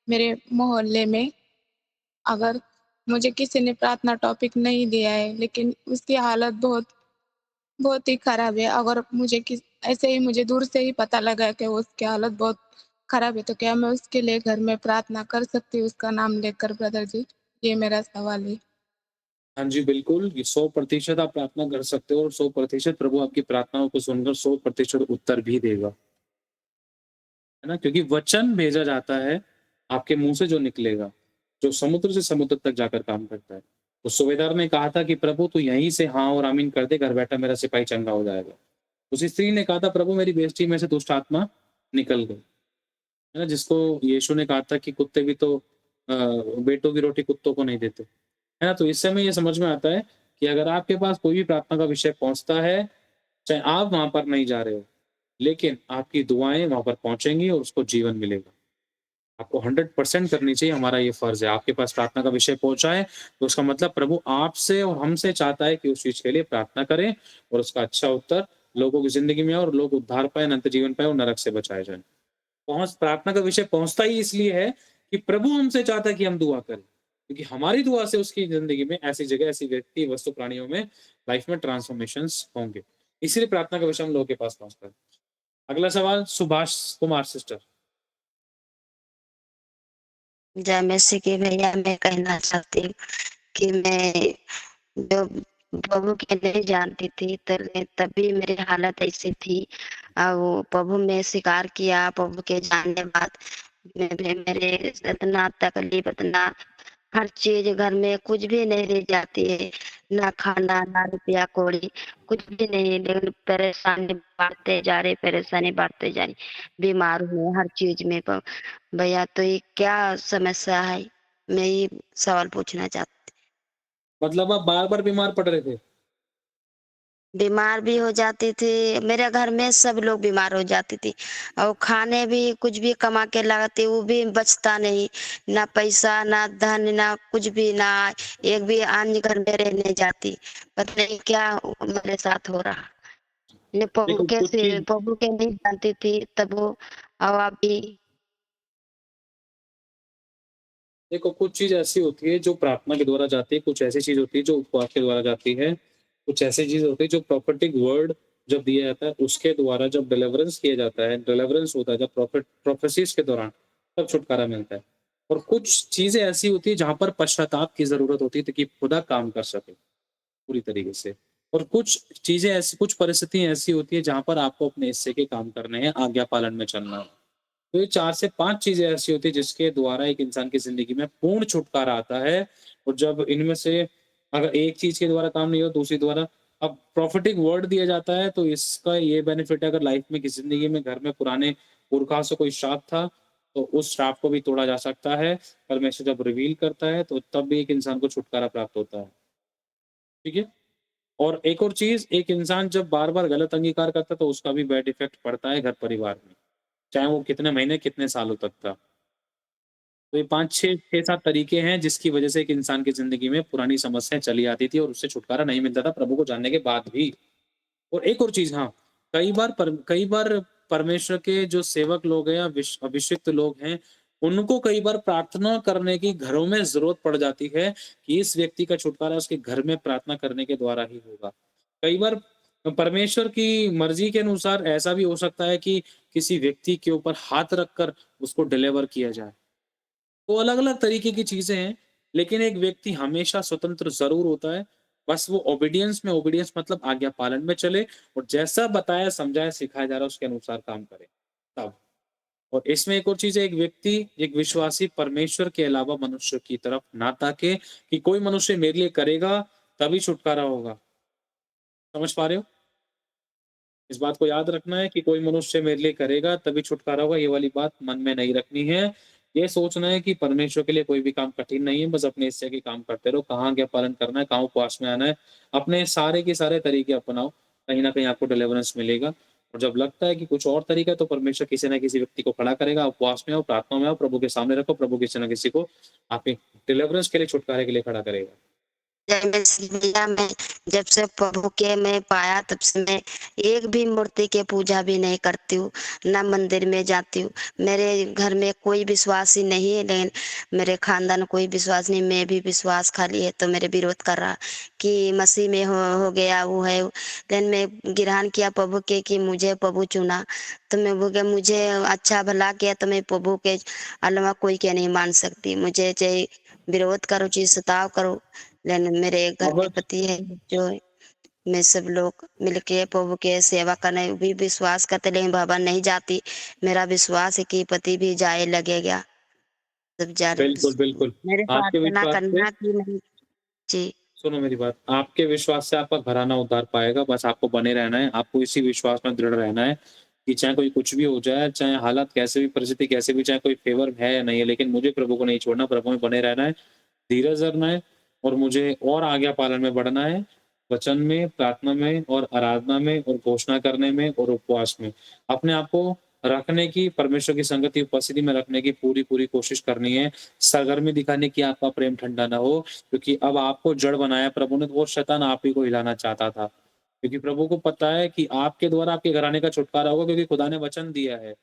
मेरे मोहल्ले में, अगर मुझे किसी ने प्रार्थना टॉपिक नहीं दिया है, लेकिन उसकी हालत बहुत बहुत ही खराब है, अगर मुझे ऐसे ही मुझे दूर से ही पता लगा कि उसकी हालत बहुत खराब है, तो क्या मैं उसके लिए घर में प्रार्थना कर सकती हूँ उसका नाम लेकर ब्रदर जी? ये मेरा सवाल है। हाँ जी, बिल्कुल, ये 100% आप प्रार्थना कर सकते हो और 100% प्रभु आपकी प्रार्थनाओं को सुनकर 100% उत्तर भी देगा, है ना? क्योंकि वचन भेजा जाता है आपके मुँह से जो निकलेगा, जो समुद्र से समुद्र तक जाकर काम करता है। तो सूबेदार ने कहा था कि प्रभु तू यहीं से हाँ और आमीन कर दे, घर बैठा मेरा सिपाही चंगा हो जाएगा। उस स्त्री ने कहा था, प्रभु मेरी बेटी में से दुष्ट आत्मा निकल गई। है ना? जिसको यीशु ने कहा था कि कुत्ते भी तो बेटों की रोटी कुत्तों को नहीं देते। है ना? तो इससे हमें ये समझ में आता है कि अगर आपके पास कोई भी प्रार्थना का विषय पहुँचता है, चाहे आप वहाँ पर नहीं जा रहे हो, लेकिन आपकी दुआएँ वहाँ पर पहुँचेंगी और उसको जीवन मिलेगा। आपको 100% करनी चाहिए, हमारा ये फ़र्ज़ है। आपके पास प्रार्थना का विषय पहुँचा है, तो उसका मतलब प्रभु आपसे और हमसे चाहता है कि उस चीज़ के लिए प्रार्थना करें और उसका अच्छा उत्तर लोगों की ज़िंदगी में आए और लोग उद्धार पाएँ, अनंत जीवन पाएँ और नरक से बचाए जाएँ। प्रार्थना का विषय पहुँचता ही इसलिए है कि प्रभु हमसे चाहता है कि हम दुआ करें। क्योंकि हमारी दुआ से उसकी ज़िंदगी में ऐसी जगह, ऐसी व्यक्ति, वस्तु, प्राणियों में लाइफ़ में ट्रांसफ़ॉर्मेशंस होंगे। इसीलिए प्रार्थना का विषय हम लोगों के पास पहुँचता है। अगला सवाल सुभाष कुमार सिस्टर। जय मसीह की भैया, मैं कहना चाहती हूँ कि मैं जो प्रभु के नहीं जानती थी तभी मेरी हालत ऐसी थी। वो प्रभु में स्वीकार किया, प्रभु के जानने बाद मेरे इतना तकलीफ, इतना हर चीज घर में कुछ भी नहीं रह जाती है, ना खाना ना रुपया कौड़ी कुछ भी नहीं, लेकिन परेशानी बढ़ते जा रही, बीमार हुए हर चीज में। भैया तो ये क्या समस्या है, मैं ये सवाल पूछना चाहती। मतलब आप बार-बार बीमार पड़ रहे थे? बीमार भी हो जाती थी, मेरे घर में सब लोग बीमार हो जाती थी, और खाने भी कुछ भी कमा के लाते वो भी बचता नहीं, ना पैसा ना धन ना कुछ भी, ना एक भी अन्य घर में रहने जाती। पता नहीं क्या मेरे साथ हो रहा। ने देखो कुछ चीज़ प्रभु के नहीं जानती थी तब वो, और अभी देखो, कुछ चीज़ ऐसी होती है जो प्रार्थना के द्वारा जाती है, कुछ ऐसी चीज़ होती है जो उपवास के द्वारा जाती है, कुछ ऐसी चीज़ होती है जो प्रोफेटिक वर्ड जब दिया जाता है उसके द्वारा जब डिलीवरेंस किया जाता है, डिलीवरेंस होता है जब प्रोफेसीज़ के दौरान, तब छुटकारा मिलता है। और कुछ चीज़ें ऐसी होती है जहाँ पर पश्चाताप की ज़रूरत होती है ताकि खुदा काम कर सके पूरी तरीके से। और कुछ चीज़ें ऐसी, कुछ परिस्थितियाँ ऐसी होती है जहाँ पर आपको अपने हिस्से के काम करने हैं, आज्ञा पालन में चलना है। तो ये 4 से 5 चीज़ें ऐसी होती हैं जिसके द्वारा एक इंसान की ज़िंदगी में पूर्ण छुटकारा आता है। और जब इनमें से अगर एक चीज़ के द्वारा काम नहीं हो, दूसरी द्वारा अब प्रोफेटिक वर्ड दिया जाता है, तो इसका ये बेनिफिट है, अगर लाइफ में किसी ज़िंदगी में घर में पुराने पुरखा से कोई श्राप था, तो उस श्राप को भी तोड़ा जा सकता है। परमेश्वर जब रिवील करता है, तो तब भी एक इंसान को छुटकारा प्राप्त होता है। ठीक है? और एक और चीज़, एक इंसान जब बार-बार गलत अंगीकार करता है, तो उसका भी बैड इफ़ेक्ट पड़ता है घर परिवार में। चाहे वो कितने महीने, कितने सालों तक का। तो ये 5, 6, 7 तरीके हैं जिसकी वज़ह से एक इंसान की ज़िंदगी में पुरानी समस्याएँ चली आती थी और उससे छुटकारा नहीं मिलता था प्रभु को जानने के बाद भी। और एक और चीज़, हाँ, कई बार परमेश्वर के जो सेवक लोग हैं या अभिषिक्त लोग हैं, उनको कई बार प्रार्थना करने की घरों में ज़रूरत पड़ जाती है कि इस व्यक्ति का छुटकारा उसके घर में प्रार्थना करने के द्वारा ही होगा। कई बार परमेश्वर की मर्ज़ी के अनुसार ऐसा भी हो सकता है कि किसी व्यक्ति के ऊपर हाथ रखकर उसको डिलीवर किया जाए। तो अलग-अलग तरीके की चीज़ें हैं, लेकिन एक व्यक्ति हमेशा स्वतंत्र ज़रूर होता है, बस वो ओबीडियंस मतलब आज्ञा पालन में चले और जैसा बताया, समझाया, सिखाया जा रहा है उसके अनुसार काम करे, तब। और इसमें एक और चीज़ है, एक व्यक्ति, एक विश्वासी परमेश्वर के अलावा मनुष्य की तरफ ना ताके कि कोई मनुष्य मेरे लिए करेगा तभी छुटकारा होगा। समझ पा रहे हो? इस बात को याद रखना है कि कोई मनुष्य मेरे लिए करेगा तभी छुटकारा होगा, ये वाली बात मन में नहीं रखनी है। ये सोचना है कि परमेश्वर के लिए कोई भी काम कठिन नहीं है, बस अपने हिस्से के काम करते रहो, कहाँ आज्ञा पालन करना है, कहाँ उपवास में आना है, अपने सारे के सारे तरीके अपनाओ, कहीं न कहीं आपको डिलीवरेंस मिलेगा। और जब लगता है कि कुछ और तरीका है, तो परमेश्वर किसी न किसी व्यक्ति को खड़ा करेगा, उपवास में आओ, प्रार्थना में आओ, प्रभु के सामने रखो, प्रभु किसी न किसी को आपके डिलीवरेंस के लिए, छुटकारे के लिए खड़ा करेगा। जय मसीह भैया, मैं जब से प्रभु के मैं पाया तब से मैं एक भी मूर्ति के पूजा भी नहीं करती हूँ, ना मंदिर में जाती हूँ। मेरे घर में कोई विश्वासी नहीं है, लेकिन मेरे खानदान कोई विश्वास नहीं, मैं भी विश्वास खाली है तो मेरे विरोध कर रहा कि मसीह में हो गया वो है। लेकिन मैं ग्रहण किया प्रभु के कि मुझे प्रभु चुना, तो मैं वो के मुझे अच्छा भला किया, तो मैं प्रभु के अलावा कोई के नहीं मान सकती। मुझे चाहे विरोध करो चाहे सताव करो, लेकिन मेरे घर में अब पति है जो मैं सब लोग मिलके प्रभु के सेवा करने भी विश्वास करते, लेकिन भवन नहीं जाती। मेरा विश्वास है कि पति भी जाए लगेगा, सब जा रहे। बिल्कुल, बिल्कुल। मेरे आपके प्रार्थना विश्वास से करना कि नहीं। जी सुनो मेरी बात, आपके विश्वास से आपका घराना उद्धार पाएगा, बस आपको बने रहना है, आपको इसी विश्वास में दृढ़ रहना है कि चाहे कोई कुछ भी हो जाए, चाहे हालात कैसे भी, परिस्थिति कैसे भी, चाहे कोई फ़ेवर है या नहीं है, लेकिन मुझे प्रभु को नहीं छोड़ना, प्रभु में बने रहना है, धीरज रखना है और मुझे और आज्ञा पालन में बढ़ना है, वचन में, प्रार्थना में और आराधना में और घोषणा करने में और उपवास में। अपने आप को रखने की, परमेश्वर की संगति, उपस्थिति में रखने की पूरी-पूरी कोशिश करनी है। सरगर्मी दिखाने की आपका प्रेम ठंडा ना हो, क्योंकि अब आपको जड़ बनाया प्रभु ने, तो वो शैतान आप ही को हिलाना चाहता था। क्योंकि प्रभु को पता है कि आपके द्वारा आपके घराने का छुटकारा होगा, क्योंकि खुदा ने वचन दिया है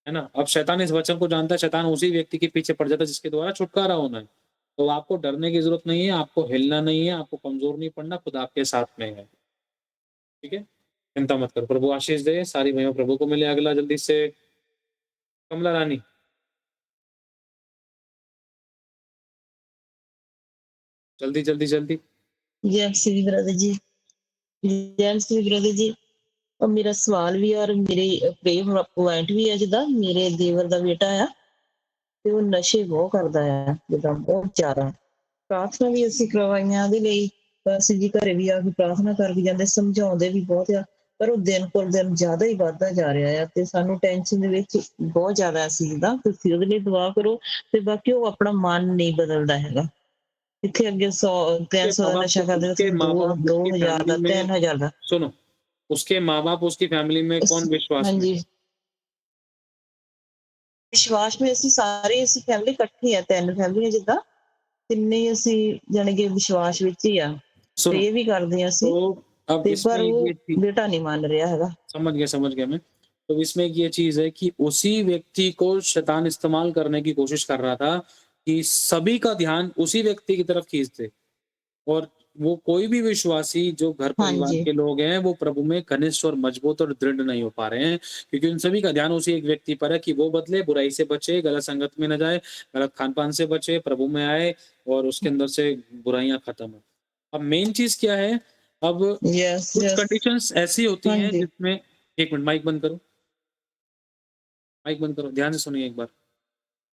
ना? अब शैतान इस वचन को जानता है, शैतान उसी व्यक्ति के पीछे पड़ जाता है जिसके द्वारा छुटकारा होना है। तो आपको डरने की ज़रूरत नहीं है, आपको हिलना नहीं है, आपको कमज़ोर नहीं पड़ना, खुदा आपके साथ में है। ठीक है? चिंता मत करो, प्रभु आशीष दे, सारी महिमा प्रभु को मिले। अगला जल्दी से कमला रानी। जल्दी, जल्दी, जल्दी। जय श्री ब्रदर जी, जय श्री ब्रदर जी। और मेरा सवाल भी और मेरे प्रे पॉइंट ਵੀ ਹੈ ਜਿੱਦਾਂ ਮੇਰੇ ਦੇਵਰ ਦਾ ਬੇਟਾ ਆ ਤੇ ਉਹ ਨਸ਼ੇ ਬਹੁਤ ਕਰਦਾ ਆ ਜਿੱਦਾਂ ਬਹੁਤ ਜ਼ਿਆਦਾ ਪ੍ਰਾਰਥਨਾ ਵੀ ਅਸੀਂ ਕਰਵਾਈਆਂ ਉਹਦੇ ਲਈ ਅਸੀਂ ਜੀ ਘਰੇ ਵੀ ਆ ਕੇ ਪ੍ਰਾਰਥਨਾ ਕਰਕੇ ਜਾਂਦੇ ਸਮਝਾਉਂਦੇ ਵੀ ਬਹੁਤ ਆ ਪਰ ਉਹ ਦਿਨ ਪਰ ਦਿਨ ਜ਼ਿਆਦਾ ਹੀ ਵੱਧਦਾ ਜਾ ਰਿਹਾ ਆ ਤੇ ਸਾਨੂੰ ਟੈਨਸ਼ਨ ਦੇ ਵਿੱਚ ਬਹੁਤ ਜ਼ਿਆਦਾ ਅਸੀਂ ਜਿੱਦਾਂ ਤੁਸੀਂ ਉਹਦੇ ਲਈ ਦੁਆ ਕਰੋ ਤੇ ਬਾਕੀ ਉਹ ਆਪਣਾ ਮਨ ਨਹੀਂ ਬਦਲਦਾ ਹੈਗਾ ਇੱਥੇ ਅੱਗੇ 100 उसके 300 ਦਾ माँ-बाप ਨਸ਼ਾ ਕਰਦੇ उसके ਸੀ माँ-बाप उसकी 2000 फैमिली ਦਾ में 3000 ਦਾ सुनो, उसके माँ-बाप उसकी फैमिली में कौन विश्वास में? ਹਾਂਜੀ ਵਿਸ਼ਵਾਸ ਵਿੱਚ ਅਸੀਂ ਸਾਰੇ ਅਸੀਂ ਫੈਮਿਲੀ ਇਕੱਠੀ ਆ ਤਿੰਨ ਫੈਮਲੀਆਂ ਜਿੱਦਾਂ ਤਿੰਨੇ ਹੀ ਅਸੀਂ ਜਾਣੀ ਕਿ ਵਿਸ਼ਵਾਸ ਵਿੱਚ ਹੀ ਆ सुनो, ਪ੍ਰੇ ਵੀ ਕਰਦੇ ਆ ਅਸੀਂ तो अब ਤੇ इसमें ਪਰ ਉਹ ये चीज़ ਬੇਟਾ नहीं मान ਰਿਹਾ ਹੈਗਾ समझ गया मैं। तो इसमें एक ये चीज़ है कि उसी व्यक्ति को शैतान इस्तेमाल करने की कोशिश कर रहा था कि सभी का ध्यान उसी व्यक्ति की तरफ खींच दे। और वो कोई भी विश्वासी जो घर परिवार ਹਾਂਜੀ के लोग हैं, वो प्रभु में घनिष्ठ और मजबूत और दृढ़ नहीं हो पा रहे हैं, क्योंकि उन सभी का ध्यान उसी एक व्यक्ति पर है कि वो बदले, बुराई से बचे, गलत संगत में न जाए, गलत खान-पान से बचे, प्रभु में आए और उसके अंदर से बुराइयाँ खत्म हो। अब मेन चीज़ क्या है, अब यस कुछ यस कंडीशंस ऐसी होती हैं ਹਾਂਜੀ जिसमें 1 मिनट माइक बंद करो, ध्यान से सुनिए एक बार।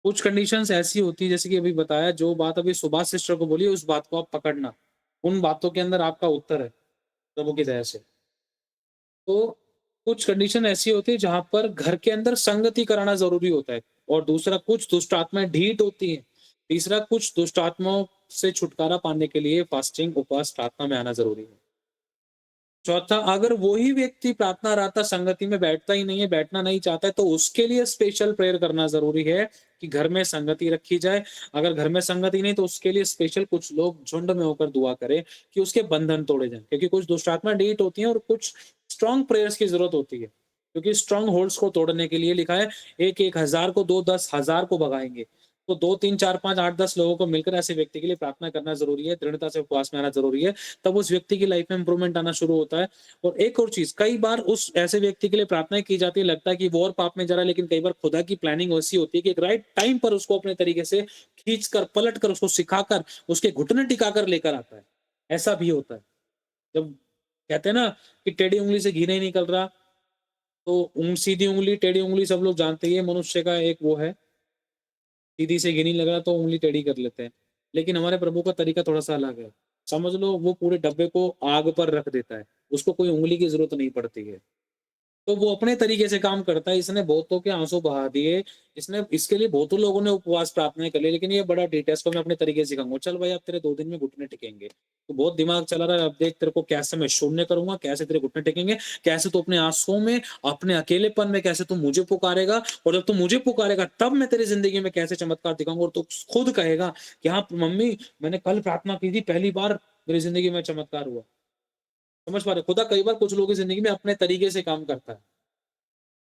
कुछ कंडीशंस ऐसी होती है, जैसे कि अभी बताया, जो बात अभी सुभाष सिस्टर को बोली, उस बात को आप पकड़ना। उन बातों के अंदर आपका उत्तर है, प्रभु की दया से। तो कुछ कंडीशन ऐसी होती है जहाँ पर घर के अंदर संगति कराना ज़रूरी होता है, और दूसरा कुछ दुष्ट आत्माएँ ढीठ होती हैं। तीसरा कुछ दुष्ट आत्माओं से छुटकारा पाने के लिए फास्टिंग, उपवास, प्रार्थना में आना ज़रूरी है। चौथा, अगर वही व्यक्ति प्रार्थना आराधना संगति में बैठता ही नहीं है, बैठना नहीं चाहता है, तो उसके लिए स्पेशल प्रेयर करना ज़रूरी है कि घर में संगति रखी जाए। अगर घर में संगति नहीं, तो उसके लिए स्पेशल कुछ लोग झुंड में होकर दुआ करें कि उसके बंधन तोड़े जाएँ। क्योंकि कुछ दुष्ट आत्मा ढीठ होती हैं और कुछ स्ट्रॉन्ग प्रेयर्स की ज़रूरत होती है। क्योंकि स्ट्रॉन्ग होल्ड्स को तोड़ने के लिए लिखा है, 1-1 हज़ार को 2 10 हज़ार को भगाएँगे। तो 2, 3, 4, 5, 8, 10 लोगों को मिलकर ऐसे व्यक्ति के लिए प्रार्थना करना ज़रूरी है, दृढ़ता से उपवास में आना ज़रूरी है। तब उस व्यक्ति की लाइफ में इम्प्रूवमेंट आना शुरू होता है। और एक और चीज़, कई बार उस ऐसे व्यक्ति के लिए प्रार्थनाएँ की जाती है, लगता है कि वो और पाप में जा रहा है, लेकिन कई बार खुदा की प्लानिंग ऐसी होती है कि एक राइट टाइम पर उसको अपने तरीके से खींचकर, पलटकर, उसको सिखाकर, उसके घुटने टिकाकर लेकर आता है। ऐसा भी होता है। जब कहते हैं ना कि टेढ़ी उँगली से घी नहीं निकल रहा, तो सीधी उँगली, टेढ़ी उँगली सब लोग जानते ही हैं, मनुष्य का एक वो है, सीधी से घी नहीं लग रहा तो उँगली टेढ़ी कर लेते हैं। लेकिन हमारे प्रभु का तरीका थोड़ा-सा अलग है। समझ लो, वो पूरे डब्बे को आग पर रख देता है। उसको कोई उँगली की ज़रूरत नहीं पड़ती है। तो वो अपने तरीके से काम करता है। इसने बहुतों के आँसू बहा दिए, इसने इसके लिए बहुतों लोगों ने उपवास प्रार्थनाएँ कर ली, लेकिन ये बड़ा ढीठ है, इसको मैं अपने तरीके से सिखाऊँगा। चल भाई, अब तेरे 2 दिन में घुटने टेकेंगे। तो बहुत दिमाग चला रहा है, अब देख तेरे को कैसे मैं शून्य करूँगा, कैसे तेरे घुटने टेकेंगे, कैसे तू अपने आँसुओं में, अपने अकेलेपन में कैसे तू मुझे पुकारेगा, और जब तू मुझे पुकारेगा तब मैं तेरी ज़िंदगी में कैसे चमत्कार दिखाऊँगा, और तू खुद कहेगा कि हाँ, मम्मी मैंने कल प्रार्थना की थी, पहली बार मेरी ज़िंदगी में चमत्कार हुआ। समझ पा रहे हो? खुदा कई बार कुछ लोगों की ज़िंदगी में अपने तरीके से काम करता है।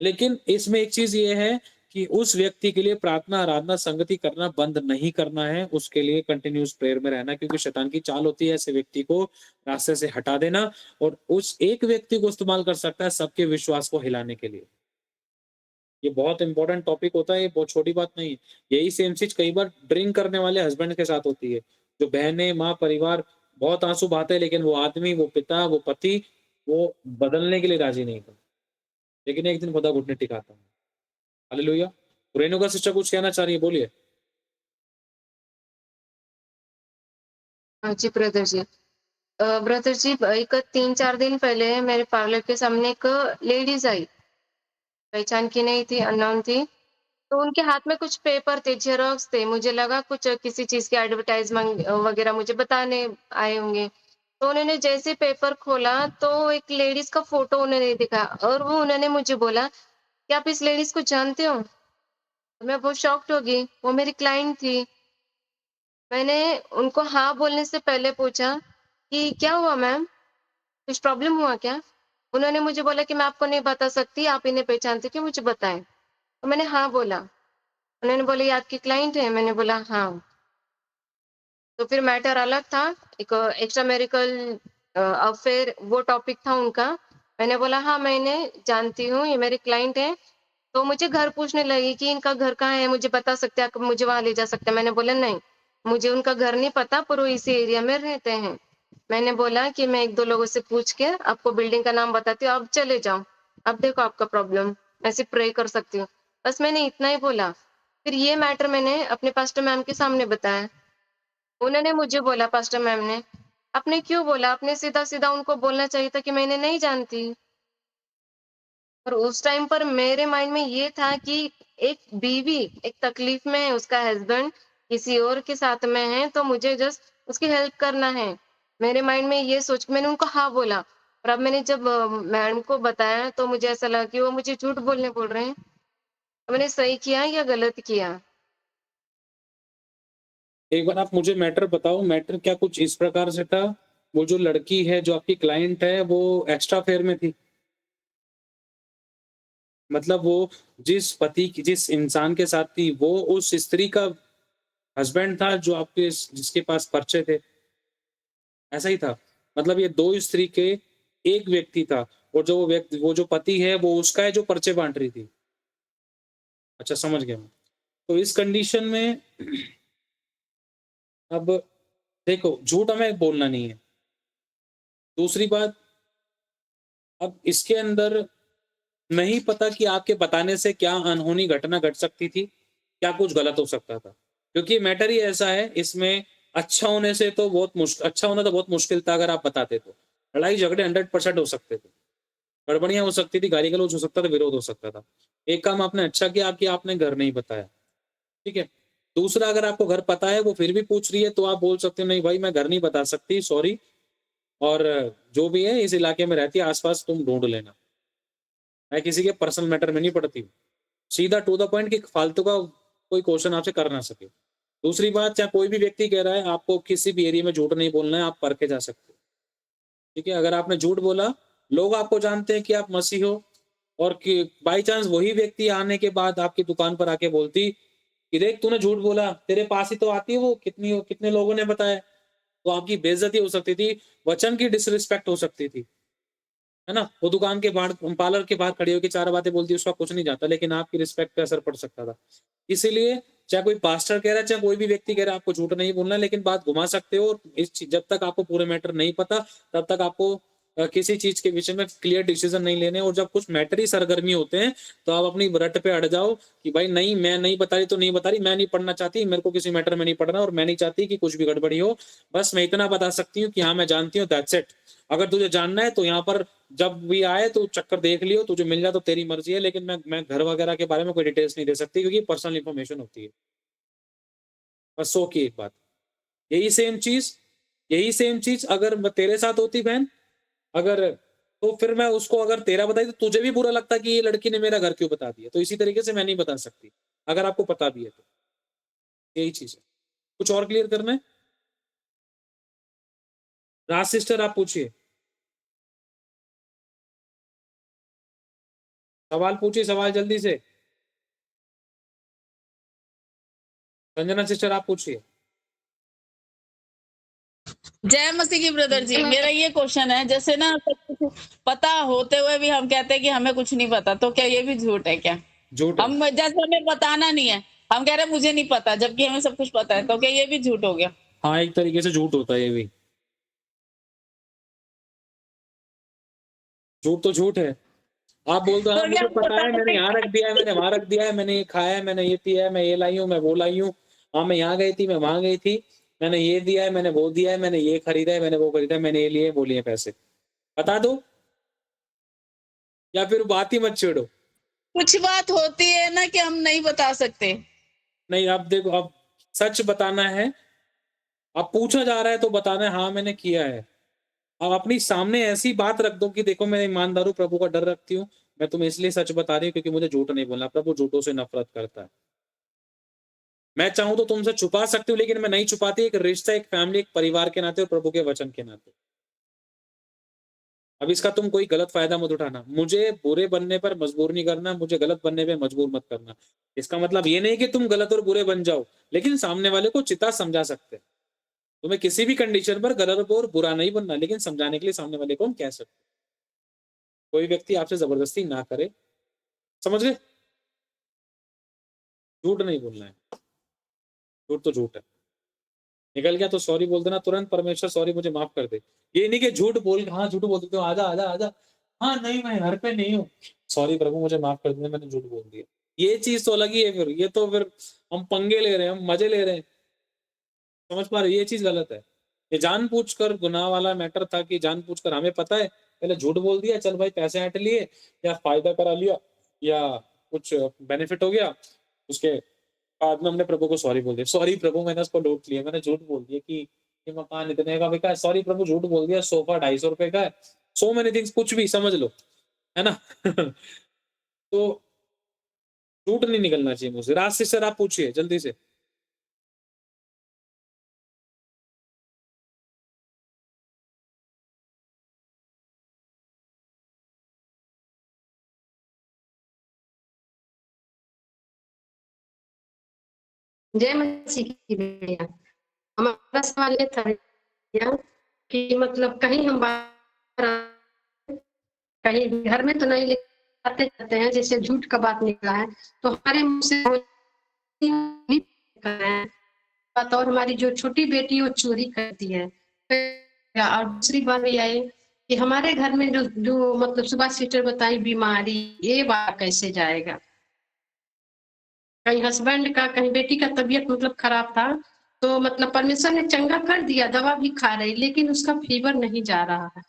लेकिन इसमें एक चीज़ ये है कि उस व्यक्ति के लिए प्रार्थना, आराधना, संगति करना बंद नहीं करना है, उसके लिए कंटिन्यूअस प्रेयर में रहना, क्योंकि शैतान की चाल होती है ऐसे व्यक्ति को रास्ते से हटा देना, और उस एक व्यक्ति को इस्तेमाल कर सकता है सबके विश्वास को हिलाने के लिए। ये बहुत इंपॉर्टेंट टॉपिक होता है, ये बहुत छोटी बात नहीं है। यही सेम चीज़ कई बार ड्रिंक करने वाले हस्बैंड के साथ होती है। जो बहनें, माँ, परिवार बहुत आँसू बहाते हैं, लेकिन वो आदमी, वो पिता, वो पति, वो बदलने के लिए राज़ी नहीं था। लेकिन एक दिन खुदा घुटने टिकाता है। हालेलुया! रेणुका सिस्टर कुछ कहना चाह रही है, बोलिए। जी ब्रदर जी। ब्रदर जी, एक 3-4 दिन पहले मेरे पार्लर के सामने एक लेडीज़ आई, पहचान की नहीं थी, अननोन थी। तो उनके हाथ में कुछ पेपर थे, ज़ेरॉक्स थे। मुझे लगा कुछ किसी चीज़ की एडवर्टाइज़मेंट वग़ैरह मुझे बताने आए होंगे। तो उन्होंने जैसे पेपर खोला तो एक लेडीज़ का फ़ोटो उन्होंने दिखा और वो उन्होंने मुझे बोला कि आप इस लेडीज़ को जानते हो? तो मैं बहुत शॉक्ड हो गई, वो मेरी क्लाइंट थी। मैंने उनको हाँ बोलने से पहले पूछा कि क्या हुआ मैम? कुछ प्रॉब्लम हुआ क्या? उन्होंने मुझे बोला कि मैं आपको नहीं बता सकती, आप इन्हें पहचानते क्यों मुझे बताएँ। तो मैंने हाँ बोला। उन्होंने बोला ये आपकी क्लाइंट है? मैंने बोला हाँ। तो फिर मैटर अलग था, एक एक्स्ट्रा मैरिटल अफेयर वो टॉपिक था उनका। मैंने बोला हाँ, मैं इन्हें जानती हूँ, ये मेरे क्लाइंट हैं। तो मुझे घर पूछने लगी कि इनका घर कहाँ है? मुझे बता सकते हैं, आप मुझे वहाँ ले जा सकते हैं? मैंने बोला नहीं, मुझे उनका घर नहीं पता पर वो इसी एरिया में रहते हैं। मैंने बोला कि मैं 1-2 लोगों से पूछ के आपको बिल्डिंग का नाम बताती हूँ, आप चले जाओ। अब देखो आपका प्रॉब्लम, मैं सिर्फ प्रे कर सकती हूँ। बस मैंने इतना ही बोला। फिर ये मैटर मैंने अपने पास्टर मैम के सामने बताया। उन्होंने मुझे बोला पास्टर मैम ने, "आपने क्यों बोला? आपने सीधा-सीधा उनको बोलना चाहिए था कि मैं इन्हें नहीं जानती।" और उस टाइम पर मेरे माइंड में ये था कि एक बीवी एक तकलीफ में है, उसका हस्बैंड किसी और के साथ में है, तो मुझे जस्ट उसकी हेल्प करना है। मेरे माइंड में ये सोच के मैंने उनको हाँ बोला और अब मैंने जब मैडम को बताया तो मुझे ऐसा लगा कि वो मुझे झूठ बोलने बोल रहे हैं। तो मैंने सही किया या गलत किया? एक बार आप मुझे मैटर बताओ, मैटर क्या कुछ इस प्रकार से था, वो जो लड़की है, जो आपकी क्लाइंट है, वो एक्स्ट्रा अफेयर में थी? मतलब वो जिस इंसान के साथ थी, वो उस स्त्री का हस्बैंड था जो आपके जिसके पास पर्चे थे, ऐसा ही था? मतलब ये 2 स्त्री के 1 व्यक्ति था और वो जो पति है, वो उसका है जो पर्चे बाँट रही थी। अच्छा, समझ गया मैं। तो इस कंडीशन में अब देखो, झूठ हमें बोलना नहीं है। दूसरी बात, अब इसके अंदर नहीं पता कि आपके बताने से क्या अनहोनी घटना घट सकती थी, क्या कुछ गलत हो सकता था। क्योंकि मैटर ही ऐसा है, इसमें अच्छा होना तो बहुत मुश्किल था अगर आप बताते तो। लड़ाई-झगड़े 100% हो सकते थे। गड़बड़ियाँ हो सकती थी, गाली-गलौज हो सकता था, विरोध हो सकता था। एक काम आपने अच्छा किया कि आपने घर नहीं बताया, ठीक है? दूसरा, अगर आपको घर पता है, वो फिर भी पूछ रही है, तो आप बोल सकते हो, "नहीं भाई, मैं घर नहीं बता सकती, सॉरी, और जो भी है इस इलाके में रहती है, आस-पास तुम ढूँढ लेना।" मैं किसी के पर्सनल मैटर में नहीं पड़ती हूँ। सीधा टू द पॉइंट कि फालतू का कोई क्वेश्चन आपसे कर ना सके। दूसरी बात, चाहे कोई भी व्यक्ति कह रहा है, आपको किसी भी एरिया में झूठ नहीं बोलना है, आप परखे जा सकते हो। ठीक है? अगर आपने झूठ बोला, लोग आपको जानते हैं कि आप मसीह हो, और कि बाय चांस वही व्यक्ति आने के बाद आपकी दुकान पर आके बोलती कि देख तूने झूठ बोला, तेरे पास ही तो आती है वो, कितने लोगों ने बताया। तो आपकी बेइज्जती हो सकती थी, वचन की डिसरिस्पेक्ट हो सकती थी। है ना? वो दुकान के बाहर, पार्लर के बाहर खड़ी होके 4 बातें बोलती, उसका कुछ नहीं जाता, लेकिन आपकी रिस्पेक्ट पे असर पड़ सकता था। इसीलिए चाहे कोई पास्टर कह रहा है, चाहे कोई भी व्यक्ति कह रहा है, आपको झूठ नहीं बोलना है, लेकिन बात घुमा सकते हो, और जब तक आपको पूरे मैटर नहीं पता, तब तक आपको किसी चीज़ के विषय में क्लियर डिसीज़न नहीं लेने, और जब कुछ मैटर ही सरगर्मी होते हैं, तो आप अपनी रट पे अड़ जाओ कि भाई नहीं, मैं नहीं बता रही तो नहीं बता रही, मैं नहीं पढ़ना चाहती, मेरे को किसी मैटर में नहीं पढ़ना, और मैं नहीं चाहती कि कुछ भी गड़बड़ी हो। बस मैं इतना बता सकती हूँ कि हाँ, मैं जानती हूँ, दैट्स इट। अगर तुझे जानना है तो यहाँ पर जब भी आए तो चक्कर देख लियो, तुझे मिल जाए तो तेरी मर्ज़ी है, लेकिन मैं घर वगैरह के बारे में कोई डिटेल्स नहीं दे सकती, क्योंकि पर्सनल इन्फॉर्मेशन होती है। बस 100 की एक बात। यही सेम चीज़ यही सेम चीज़ अगर तेरे साथ होती बहन, अगर तो फिर मैं उसको अगर तेरा बताई तो तुझे भी बुरा लगता कि ये लड़की ने मेरा घर क्यों बता दिया। तो इसी तरीके से मैं नहीं बता सकती, अगर आपको पता भी है तो। यही चीज़ है। कुछ और क्लियर करना है? राज सिस्टर आप पूछिए। सवाल पूछिए, सवाल जल्दी से। संजना सिस्टर आप पूछिए। जय मसीह की ब्रदर जी। मेरा ये क्वेश्चन है, जैसे ना सब कुछ पता होते हुए भी हम कहते हैं कि हमें कुछ नहीं पता, तो क्या ये भी झूठ है क्या? झूठ है। हम जैसे हमें बताना नहीं है, हम कह रहे हैं मुझे नहीं पता, जबकि हमें सब कुछ पता है, तो क्या ये भी झूठ हो गया? हाँ, एक तरीके से झूठ होता है ये भी। झूठ तो झूठ है। आप बोल दो हाँ तो क्या मुझे हम पता बता है, मैंने सकते यहाँ रख दिया है, मैंने वहाँ रख दिया है, मैंने ये खाया है, मैंने ये पिया है, मैं ये लाई हूँ, मैं वो लाई हूँ। हाँ, मैं यहाँ गई थी, मैं वहाँ गई थी। मैंने ये दिया है, मैंने वो दिया है, मैंने ये खरीदा है, मैंने वो खरीदा है, मैंने ये लिए, वो लिए पैसे। बता दो या फिर बात ही मत छेड़ो। कुछ बात होती है ना कि हम नहीं बता सकते। नहीं, अब देखो, अब सच बताना है, अब पूछा जा रहा है तो बताना है, हाँ मैंने किया है। अब अपनी सामने ऐसी बात रख दो कि देखो मैं ईमानदार हूँ, प्रभु का डर रखती हूँ, मैं तुम्हें इसलिए सच बता रही हूँ क्योंकि मुझे झूठ नहीं बोलना, प्रभु झूठों से नफरत करता है। मैं चाहूँ तो तुमसे छुपा सकती हूँ, लेकिन मैं नहीं छुपाती, एक रिश्ता, एक फैमिली, एक परिवार के नाते और प्रभु के वचन के नाते। अब इसका तुम कोई गलत फायदा मत उठाना, मुझे बुरे बनने पर मजबूर नहीं करना, मुझे गलत बनने पे मजबूर मत करना। इसका मतलब ये नहीं कि तुम गलत और बुरे बन जाओ, लेकिन सामने वाले को चिता समझा सकते हैं। तुम्हें किसी भी कंडीशन पर गलत और बुरा नहीं बनना, लेकिन समझाने के लिए सामने वाले को हम कह सकते हैं। कोई व्यक्ति आपसे जबरदस्ती ना करे, समझ गए? झूठ नहीं बोलना है, झूठ तो झूठ है। निकल गया तो सॉरी बोल देना तुरंत, परमेश्वर सॉरी मुझे माफ कर दे। ये नहीं कि झूठ बोल, हाँ झूठ बोल देते हो, आजा आजा आजा, हाँ नहीं मैं घर पे नहीं हूँ, सॉरी प्रभु मुझे माफ कर दे, मैंने झूठ बोल दिया। ये चीज तो अलग ही है, फिर ये तो फिर हम पंगे ले रहे हैं, हम मजे ले रहे हैं। समझ पा रहे हो? ये चीज गलत है। ये जानबूझकर गुनाह वाला मैटर था कि जानबूझकर हमें पता है, पहले झूठ बोल दिया, चल भाई पैसे हट लिए या फायदा करा लिया या कुछ बेनिफिट हो गया, उसके बाद में हमने प्रभु को सॉरी बोल दिया, सॉरी प्रभु मैंने उसको लूट लिया, मैंने झूठ बोल दिया कि ये मकान इतने का बिका है, सॉरी प्रभु झूठ बोल दिया, सोफा 250 रुपए का है, सो मेनी थिंग्स, कुछ भी समझ लो, है ना। तो झूठ नहीं निकलना चाहिए मुझसे। राज सिस्टर आप पूछिए जल्दी से। जय मसीह की भैया। हमारा सवाल ये था भैया कि मतलब कहीं हम कहीं घर में तो नहीं लिखाते जाते हैं, जैसे झूठ का बात निकला है तो हमारे मुंह से नहीं कर रहे हैं बात, और हमारी जो छोटी बेटी वो चोरी करती है। और दूसरी बात ये है कि हमारे घर में जो जो मतलब सुबह सिस्टर बताई बीमारी, ये बात कैसे जाएगा? कहीं हस्बैंड का, कहीं बेटी का तबीयत मतलब खराब था, तो मतलब परमेश्वर ने चंगा कर दिया, दवा भी खा रही, लेकिन उसका फीवर नहीं जा रहा है।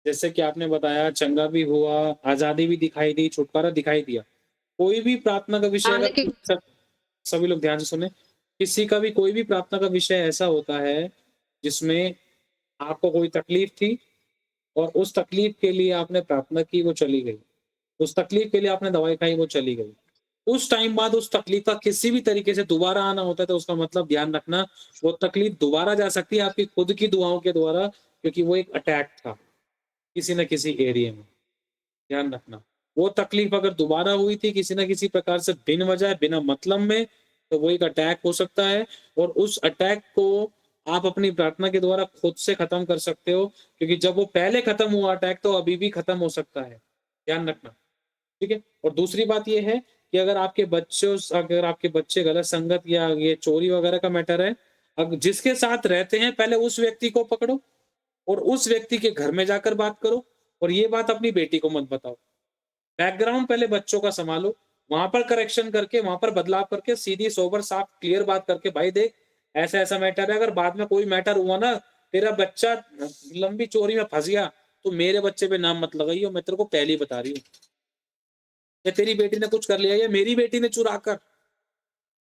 जैसे कि आपने बताया चंगा भी हुआ, आजादी भी दिखाई दी, छुटकारा दिखाई दिया। कोई भी प्रार्थना का विषय हाँ, अगर लेकिन सभी लोग ध्यान से सुने, किसी का भी कोई भी प्रार्थना का विषय ऐसा होता है जिसमें आपको कोई तकलीफ थी और उस तकलीफ के लिए आपने प्रार्थना की, वो चली गई। उस तकलीफ के लिए आपने दवाई खाई, वो चली गई। उस टाइम बाद उस तकलीफ का किसी भी तरीके से दोबारा आना होता है, तो उसका मतलब ध्यान रखना, वो तकलीफ दोबारा जा सकती है आपकी खुद की दुआओं के द्वारा, क्योंकि वो एक अटैक था किसी न किसी एरिया में। ध्यान रखना, वो तकलीफ अगर दोबारा हुई थी किसी न किसी प्रकार से बिन वजह, बिना मतलब में, तो वो एक अटैक हो सकता है, और उस अटैक को आप अपनी प्रार्थना के द्वारा खुद से खत्म कर सकते हो, क्योंकि जब वो पहले खत्म हुआ अटैक, तो अभी भी खत्म हो सकता है। ध्यान रखना, ठीक है। और दूसरी बात ये है कि अगर आपके बच्चे गलत संगत या ये चोरी वगैरह का मैटर है, अब जिसके साथ रहते हैं पहले उस व्यक्ति को पकड़ो और उस व्यक्ति के घर में जाकर बात करो, और ये बात अपनी बेटी को मत बताओ। बैकग्राउंड पहले बच्चों का संभालो, वहां पर करेक्शन करके, वहां पर बदलाव करके, सीधी सोबर साफ क्लियर बात करके, भाई देख ऐसा ऐसा मैटर है, अगर बाद में कोई मैटर हुआ ना, तेरा बच्चा लंबी चोरी में फंस गया, तो मेरे बच्चे पे नाम मत लगाइयो, मैं तेरे को पहले ही बता रही हूँ। या तेरी बेटी ने कुछ कर लिया, या मेरी बेटी ने चुरा कर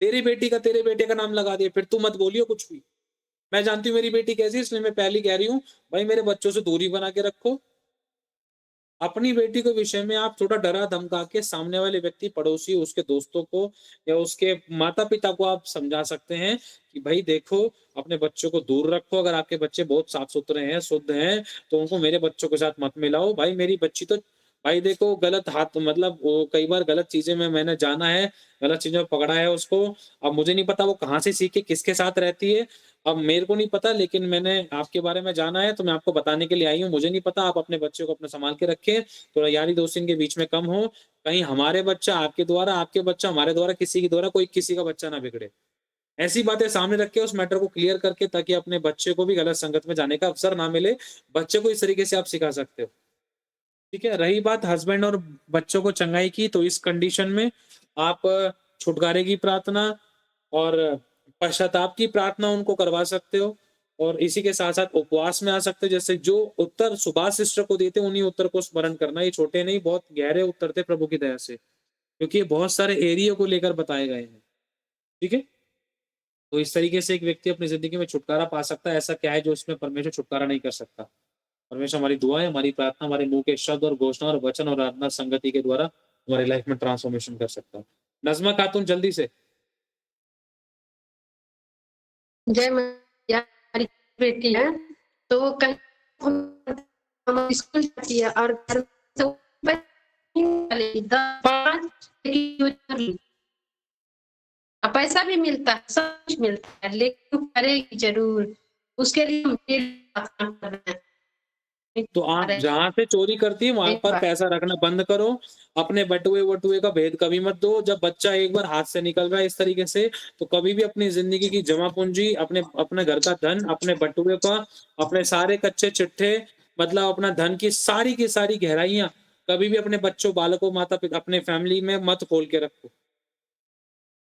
तेरी बेटी का, तेरे बेटे का नाम लगा दिया, फिर तू मत बोलियो कुछ भी। मैं जानती हूँ मेरी बेटी कैसी, इसलिए मैं पहले कह रही हूँ, भाई मेरे बच्चों से दूरी बना के रखो। अपनी बेटी के विषय में आप थोड़ा डरा धमका के सामने वाले व्यक्ति, पड़ोसी, उसके दोस्तों को या उसके माता पिता को आप समझा सकते हैं कि भाई देखो अपने बच्चों को दूर रखो, अगर आपके बच्चे बहुत साफ सुथरे हैं, शुद्ध हैं, तो उनको मेरे बच्चों के साथ मत मिलाओ। भाई मेरी बच्ची तो, भाई देखो गलत हाथ, मतलब वो कई बार गलत चीजें में मैंने जाना है, गलत चीजों में पकड़ा है उसको। अब मुझे नहीं पता वो कहाँ से सीखे, किसके साथ रहती है, अब मेरे को नहीं पता, लेकिन मैंने आपके बारे में जाना है तो मैं आपको बताने के लिए आई हूँ। मुझे नहीं पता, आप अपने बच्चे को अपने संभाल के रखें, थोड़ा यारी दोस्ती इनके बीच में कम हो, कहीं हमारे बच्चा आपके द्वारा, आपके बच्चा हमारे द्वारा, किसी के द्वारा कोई किसी का बच्चा ना बिगड़े। ऐसी बातें सामने रख के उस मैटर को क्लियर करके, ताकि अपने बच्चे को भी गलत संगत में जाने का अवसर ना मिले, बच्चे को इस तरीके से आप सिखा सकते हो, ठीक है। रही बात हस्बैंड और बच्चों को चंगाई की, तो इस कंडीशन में आप छुटकारे की प्रार्थना और पश्चाताप की प्रार्थना उनको करवा सकते हो। और इसी के साथ-साथ उपवास में आ सकते हो। जैसे जो उत्तर सुभाष सिस्टर को दिए थे, उन्हीं उत्तर को स्मरण करना। ये छोटे नहीं, बहुत गहरे उत्तर थे प्रभु की दया से, क्योंकि ये बहुत सारे एरिया को लेकर बताए गए हैं। ठीक है? तो इस तरीके से एक व्यक्ति अपनी ज़िंदगी में छुटकारा पा सकता है। ऐसा क्या है जो उसमें परमेश्वर छुटकारा नहीं कर सकता? परमेश्वर हमारी दुआएँ, हमारी प्रार्थना, हमारे मुँह के शब्द और घोषणा और वचन और आराधना संगति के द्वारा हमारी लाइफ में ट्रांसफॉर्मेशन कर सकता है। नज़्मा खातून जल्दी से। जय मैया, हमारी बेटी है तो वो कहीं हम स्कूल जाती है और घर से चलेगी 10-5 पैसा भी मिलता है, सब कुछ मिलता है, लेकिन वो करेगी जरूर। उसके लिए हम प्रार्थना कर रहे हैं। तो आप जहाँ से चोरी करती है वहां पर पैसा रखना बंद करो। अपने बटुए का भेद कभी मत दो। जब बच्चा एक बार हाथ से निकल रहा है इस तरीके से, तो कभी भी अपनी जिंदगी की जमा पूंजी, अपने घर का धन, अपने बटुए का, अपने सारे कच्चे चिट्ठे, मतलब अपना धन की सारी गहराइयां कभी भी अपने बच्चों, बालकों, माता पिता, अपने फैमिली में मत खोल के रखो।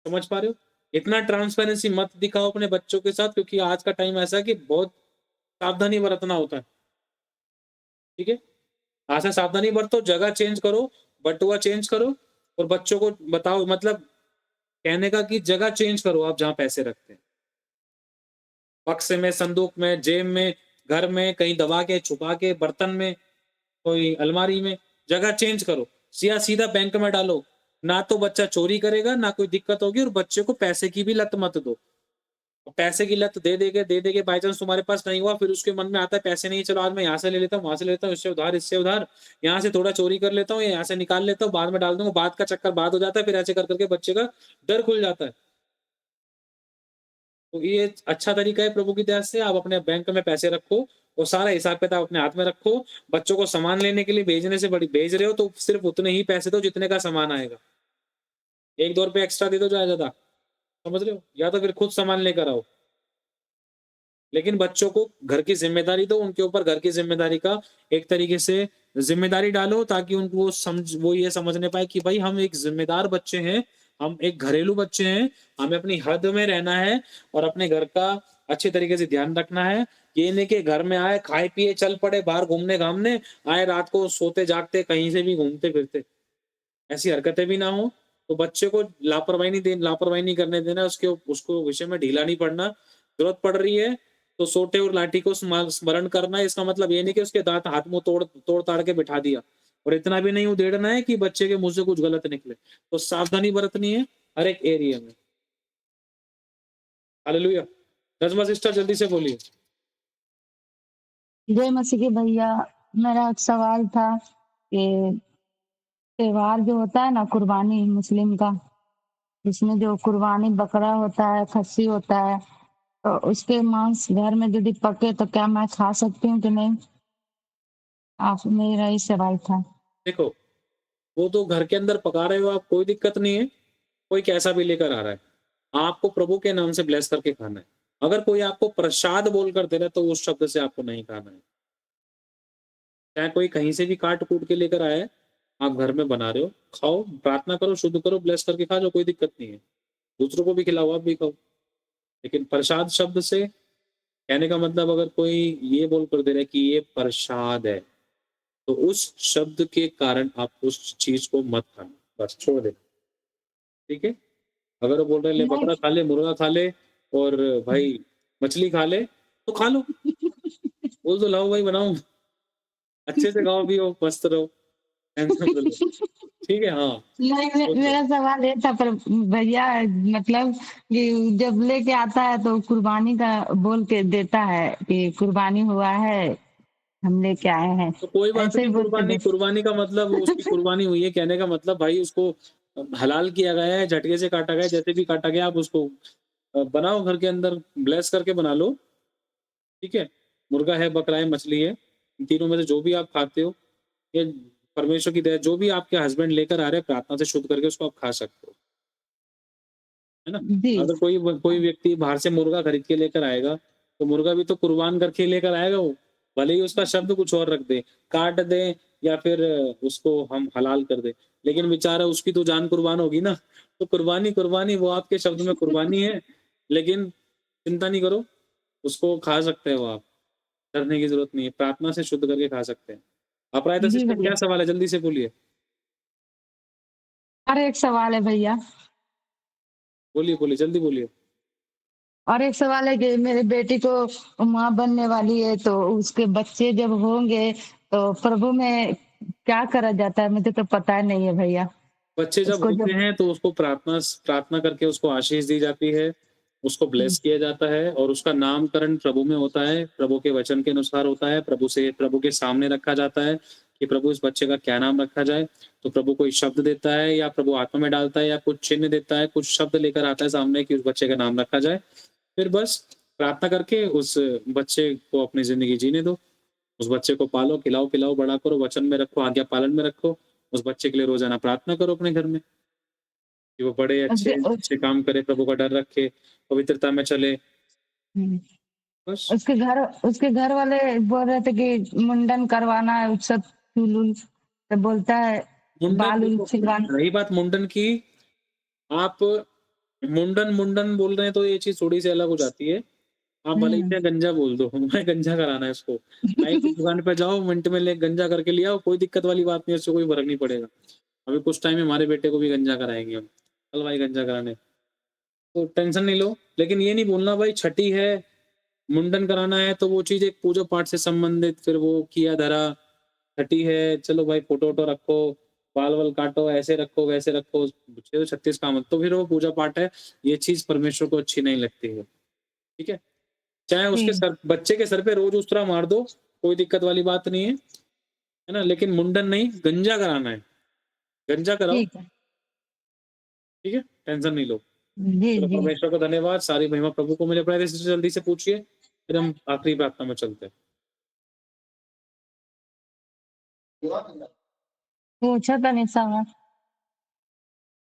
समझ पा रहे हो? इतना ट्रांसपेरेंसी मत दिखाओ अपने बच्चों के साथ, क्योंकि आज का टाइम ऐसा है कि बहुत सावधानी बरतना होता है। ठीक है? आज से सावधानी बरतो, जगह चेंज करो, बटुआ चेंज करो और बच्चों को बताओ, मतलब कहने का कि जगह चेंज करो आप जहाँ पैसे रखते हैं। बक्से में, संदूक में, जेब में, घर में, कहीं दबा के, छुपा के, बर्तन में, कोई अलमारी में, जगह चेंज करो। सीधा बैंक में डालो। ना तो बच्चा चोरी करेगा, ना कोई दिक्कत होगी, और बच्चे को पैसे की भी लत मत दो। पैसे की लत दे देके बाई चांस तुम्हारे पास नहीं हुआ, फिर उसके मन में आता है पैसे नहीं, चलो आज मैं यहाँ से ले लेता हूँ, वहां से ले लेता हूँ, इससे उधार, यहाँ से थोड़ा चोरी कर लेता हूँ, यहाँ से निकाल लेता हूँ, बाद में डाल दूंगा, बाद का चक्कर बाद हो जाता है, फिर ऐसे कर करके बच्चे का डर खुल जाता है। तो ये अच्छा तरीका है प्रभु की दया से, आप अपने बैंक में पैसे रखो और सारा हिसाब किताब अपने हाथ में रखो। बच्चों को सामान लेने के लिए भेजने से बड़ी भेज रहे हो तो सिर्फ उतने ही पैसे दो जितने का सामान आएगा। 1-2 रुपए एक्स्ट्रा दे दो ज्यादा, समझ रहे हो? या तो फिर खुद सामान लेकर आओ। लेकिन बच्चों को घर की जिम्मेदारी दो, उनके ऊपर घर की जिम्मेदारी का एक तरीके से जिम्मेदारी डालो, ताकि उनको वो ये समझने पाए कि भाई हम एक जिम्मेदार बच्चे हैं, हम एक घरेलू बच्चे हैं, हमें अपनी हद में रहना है और अपने घर का अच्छे तरीके से ध्यान रखना है। ये नहीं कि घर में आए, खाए पिए, चल पड़े बाहर घूमने घामने, आए रात को सोते जागते कहीं से भी घूमते फिरते, ऐसी हरकतें भी ना हो। तो बच्चे को लापरवाही नहीं करने देना, उसको विषय में ढीला नहीं पड़ना। जरूरत पड़ रही है तो सोटे और लाठी को स्मरण करना है। इसका मतलब ये नहीं कि उसके दांत हाथ मुंह तोड़ ताड़ के बिठा दिया, और इतना भी नहीं उधेड़ना है कि बच्चे के मुंह से कुछ गलत निकले। तो सावधानी बरतनी है हर एक एरिया में। हालेलुया। नज़मा सिस्टर जल्दी से बोलिए। जय मसीह की भैया, मेरा एक सवाल था कि त्योहार जो होता है ना कुर्बानी मुस्लिम का, इसमें जो कुर्बानी बकरा होता है, खस्सी होता है, तो उसके मांस घर में यदि पके तो क्या मैं खा सकती हूँ कि नहीं? आप, मेरा ये सवाल था। देखो, वो तो घर के अंदर पका रहे हो आप, कोई दिक्कत नहीं है। कोई कैसा भी लेकर आ रहा है, आपको प्रभु के नाम से ब्लेस करके खाना है। अगर कोई आपको प्रसाद बोलकर दे रहा है तो उस शब्द से आपको नहीं खाना है। चाहे कोई कहीं से भी काट कूट के लेकर आया है, आप घर में बना रहे हो, खाओ, प्रार्थना करो, शुद्ध करो, ब्लेस करके खा जाओ, कोई दिक्कत नहीं है। दूसरों को भी खिलाओ, आप भी खाओ। लेकिन प्रसाद शब्द से कहने का मतलब, अगर कोई ये बोलकर दे रहा है कि ये प्रसाद है, तो उस शब्द के कारण आप उस चीज को मत खाना, बस छोड़ दे। ठीक है? अगर वो बोल रहे ले बकरा खा ले, मुर्गा खा ले और भाई मछली खा ले, तो खा लो। बोल दो लाओ भाई बनाओ, अच्छे से खाओ पियो, मस्त रहो, टेंशन मत लो। ठीक है? हाँ। नहीं, मेरा सवाल ये था, पर भैया मतलब कि जब लेके आता है तो कुर्बानी का बोल के देता है कि कुर्बानी हुआ है, हम लेके आए हैं, तो कोई बात ऐसे ही नहीं, बोल के कुर्बानी का मतलब उसकी कुर्बानी हुई है, कहने का मतलब भाई उसको हलाल किया गया है, झटके से काटा गया है, जैसे भी काटा गया, आप उसको बनाओ घर के अंदर, ब्लेस करके बना लो। ठीक है? मुर्गा है, बकरा है, मछली है, इन तीनों में से जो भी आप खाते हो, ये परमेश्वर की दया, जो भी आपके हस्बैंड लेकर आ रहे हैं प्रार्थना से शुद्ध करके उसको आप खा सकते हो, है ना? जी। अगर कोई व्यक्ति बाहर से मुर्गा खरीद के लेकर आएगा, तो मुर्गा भी तो कुर्बान करके लेकर आएगा वो, भले ही उसका शब्द कुछ और रख दे, काट दे, या फिर उसको हम हलाल कर दें। लेकिन बेचारा उसकी तो जान कुर्बान होगी ना, तो कुर्बानी कुर्बानी वो आपके शब्द में कुर्बानी है, लेकिन चिंता नहीं करो, उसको खा सकते हो आप, डरने की ज़रूरत नहीं है, प्रार्थना से शुद्ध करके खा सकते हैं। अपराजिता जी सिस्टर भैया। क्या सवाल है? जल्दी से बोलिए। और एक सवाल है भैया, बोलिए, बोलिए, जल्दी बोलिए। और एक सवाल है कि मेरी बेटी को माँ बनने वाली है, तो उसके बच्चे जब होंगे तो प्रभु में क्या करा जाता है? मुझे तो पता नहीं है भैया। बच्चे जब उसको होते जब हैं तो उसको प्रार्थना करके उसको आशीष दी जाती है, उसको ब्लेस किया जाता है और उसका नामकरण प्रभु में होता है, प्रभु के वचन के अनुसार होता है, प्रभु के सामने रखा जाता है कि प्रभु इस बच्चे का क्या नाम रखा जाए। तो प्रभु कोई शब्द देता है या प्रभु आत्मा में डालता है या कुछ चिन्ह देता है, कुछ शब्द लेकर आता है सामने कि उस बच्चे का नाम रखा जाए। फिर बस प्रार्थना करके उस बच्चे को अपनी ज़िंदगी जीने दो। उस बच्चे को पालो, खिलाओ-पिलाओ, बड़ा करो, वचन में रखो, आज्ञा पालन में रखो। उस बच्चे के लिए रोज़ाना प्रार्थना करो अपने घर में, कि वो बड़े अच्छे अच्छे काम करे, प्रभु का डर रखे, पवित्रता में चले। हुँ। बस उसके घर वाले बोल रहे थे कि मुंडन करवाना है, सब चूल-ऊल तो बोलता है मुंडन बाल-उल देखो, छिलवाना। रही बात मुंडन की, आप मुंडन बोल रहे हैं तो ये चीज़ थोड़ी-सी अलग हो जाती है। आप भले ही हुँ। चाहे गंजा बोल दो, मैं गंजा कराना है इसको। नाई की दुकान पे जाओ, मिनट में ले गंजा करके ले आओ, कोई दिक्कत वाली बात नहीं है, उससे कोई फ़र्क नहीं पड़ेगा। अभी कुछ टाइम में हमारे बेटे को भी गंजा कराएँगे हम, चल भाई गंजा कराने। तो टेंशन नहीं लो, लेकिन ये नहीं बोलना भाई छठी है, मुंडन कराना है तो वो चीज़ एक पूजा पाठ से संबंधित फिर वो किया धरा, छठी है, चलो भाई फ़ोटो-वोटो रखो, बाल-वाल काटो, ऐसे रखो, वैसे रखो, 636 काम है, तो फिर वो पूजा पाठ है, ये चीज़ परमेश्वर को अच्छी नहीं लगती है, ठीक है? चाहे उसके जी, सर बच्चे के सर पे रोज़ उस्तरा मार दो, कोई दिक्कत वाली बात नहीं है ना? लेकिन मुंडन नहीं, गंजा कराना है, गंजा कराओ, ठीक है। ठीक है? टेंशन नहीं लो। जी, चलो जी। परमेश्वर को धन्यवाद, सारी महिमा प्रभु को मिले। अपने से जल्दी से पूछिए, फिर हम आखिरी प्रार्थना में चलते हैं। पूछा था नहीं सवाल,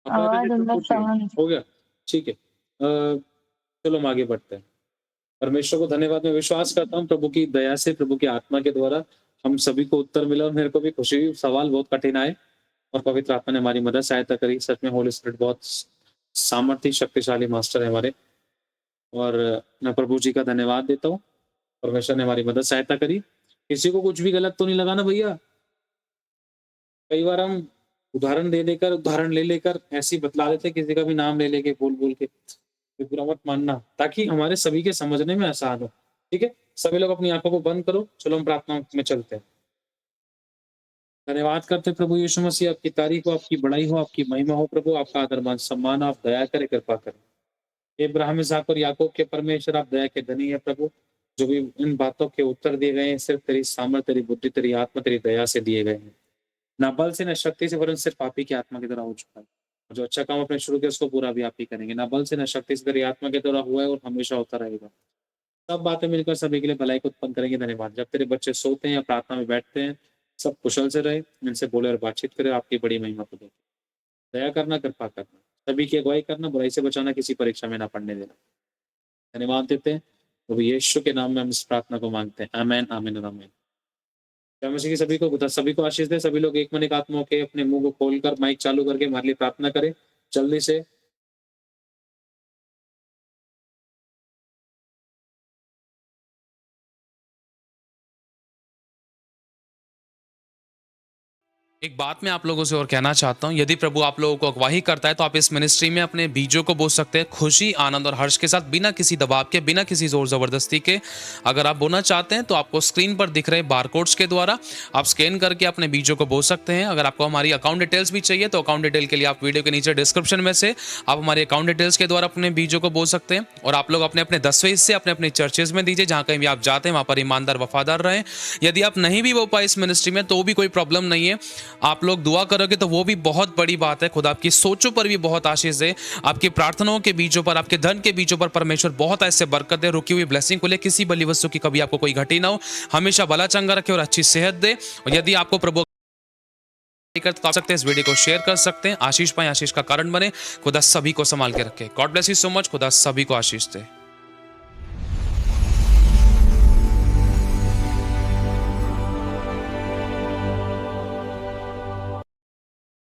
अपने आवाज़ से अंदर पूछिए, समझ हो गया? ठीक है। चलो हम आगे बढ़ते हैं। परमेश्वर को धन्यवाद, मैं विश्वास करता हूँ प्रभु की दया से, प्रभु की आत्मा के द्वारा हम सभी को उत्तर मिला और मेरे को भी खुशी हुई। सवाल बहुत कठिन आए और पवित्र आत्मा ने हमारी मदद सहायता करी। सच में होली स्पिरिट बहुत सामर्थी शक्तिशाली मास्टर है हमारे, और मैं प्रभु जी का धन्यवाद देता हूँ। परमेश्वर ने हमारी मदद सहायता करी। किसी को कुछ भी गलत तो नहीं लगा ना भैया? कई बार हम उदाहरण ले लेकर ऐसे ही बतला देते हैं, किसी का भी नाम ले लेके बोल-बोल के। ये बुरा मत मानना, ताकि हमारे सभी के समझने में आसान हो। ठीक है? सभी लोग अपनी आँखों को बंद करो। चलो हम प्रार्थना में चलते हैं। धन्यवाद करते हैं प्रभु यीशु मसीह, आपकी तारीफ हो, आपकी बड़ाई हो, आपकी महिमा हो प्रभु, आपका आदर मान सम्मान, आप दया करें, कृपा करें। इब्राहिम, इसहाक और याकूब के परमेश्वर, आप दया के धनी है प्रभु। जो भी इन बातों के उत्तर दिए गए हैं, सिर्फ तेरी सामर्थ, तेरी बुद्धि, तेरी आत्मा, तेरी दया से दिए गए हैं। ना बल से, ना शक्ति से, वरन सिर्फ आप ही की आत्मा के द्वारा हो चुका है। और जो अच्छा काम आपने शुरू किया उसको पूरा भी आप ही करेंगे। ना बल से, ना शक्ति से, तेरी आत्मा के द्वारा हुआ है और हमेशा होता रहेगा। सब बातें मिलकर सभी के लिए भलाई को उत्पन्न करेंगे। धन्यवाद। जब तेरे बच्चे सोते हैं या प्रार्थना में बैठते हैं, सब कुशल से रहे, इनसे बोले और बातचीत करे, आपकी बड़ी महिमा को देखें। दया करना, कृपा करना, सभी की अगुवाई करना, बुराई से बचाना, किसी परीक्षा में ना पड़ने देना। धन्यवाद देते हैं प्रभु यीशु के नाम में हम इस प्रार्थना को मांगते हैं। आमीन, आमीन और आमीन। जय मसीह की सभी को आशीष दे। सभी लोग एक मन एक आत्मा होके अपने मुंह को खोलकर माइक चालू करके हमारे लिए प्रार्थना करें जल्दी से। एक बात मैं आप लोगों से और कहना चाहता हूँ, यदि प्रभु आप लोगों को अगवाही करता है तो आप इस मिनिस्ट्री में अपने बीजों को बो सकते हैं खुशी, आनंद और हर्ष के साथ, बिना किसी दबाव के, बिना किसी जोर जबरदस्ती के। अगर आप बोना चाहते हैं तो आपको स्क्रीन पर दिख रहे बारकोड्स के द्वारा आप स्कैन करके अपने बीजों को बो सकते हैं। अगर आपको हमारी अकाउंट डिटेल्स भी चाहिए तो अकाउंट डिटेल के लिए आप वीडियो के नीचे डिस्क्रिप्शन में से आप हमारे अकाउंट डिटेल्स के द्वारा अपने बीजों को बो सकते हैं। और आप लोग अपने अपने 10वें हिस्से अपने अपने चर्चेज में दीजिए, जहाँ कहीं भी आप जाते हैं वहाँ पर ईमानदार वफादार रहें। यदि आप नहीं भी बो पाए इस मिनिस्ट्री में तो भी कोई प्रॉब्लम नहीं है, आप लोग दुआ करोगे तो वो भी बहुत बड़ी बात है। खुदा आपकी सोचों पर भी बहुत आशीष दे, आपकी प्रार्थनाओं के बीजों पर, आपके धन के बीजों पर परमेश्वर बहुत ऐसे बरकत दे, रुकी हुई ब्लेसिंग को ले, किसी बली वस्तु की कभी आपको कोई घटी ना हो, हमेशा भला चंगा रखे और अच्छी सेहत दे। और यदि आपको प्रभु कर सकते हैं, इस वीडियो को शेयर कर सकते हैं, आशीष पाए, आशीष का कारण बने। खुदा सभी को संभाल के रखे। God bless you so much. खुदा सभी को आशीष दे।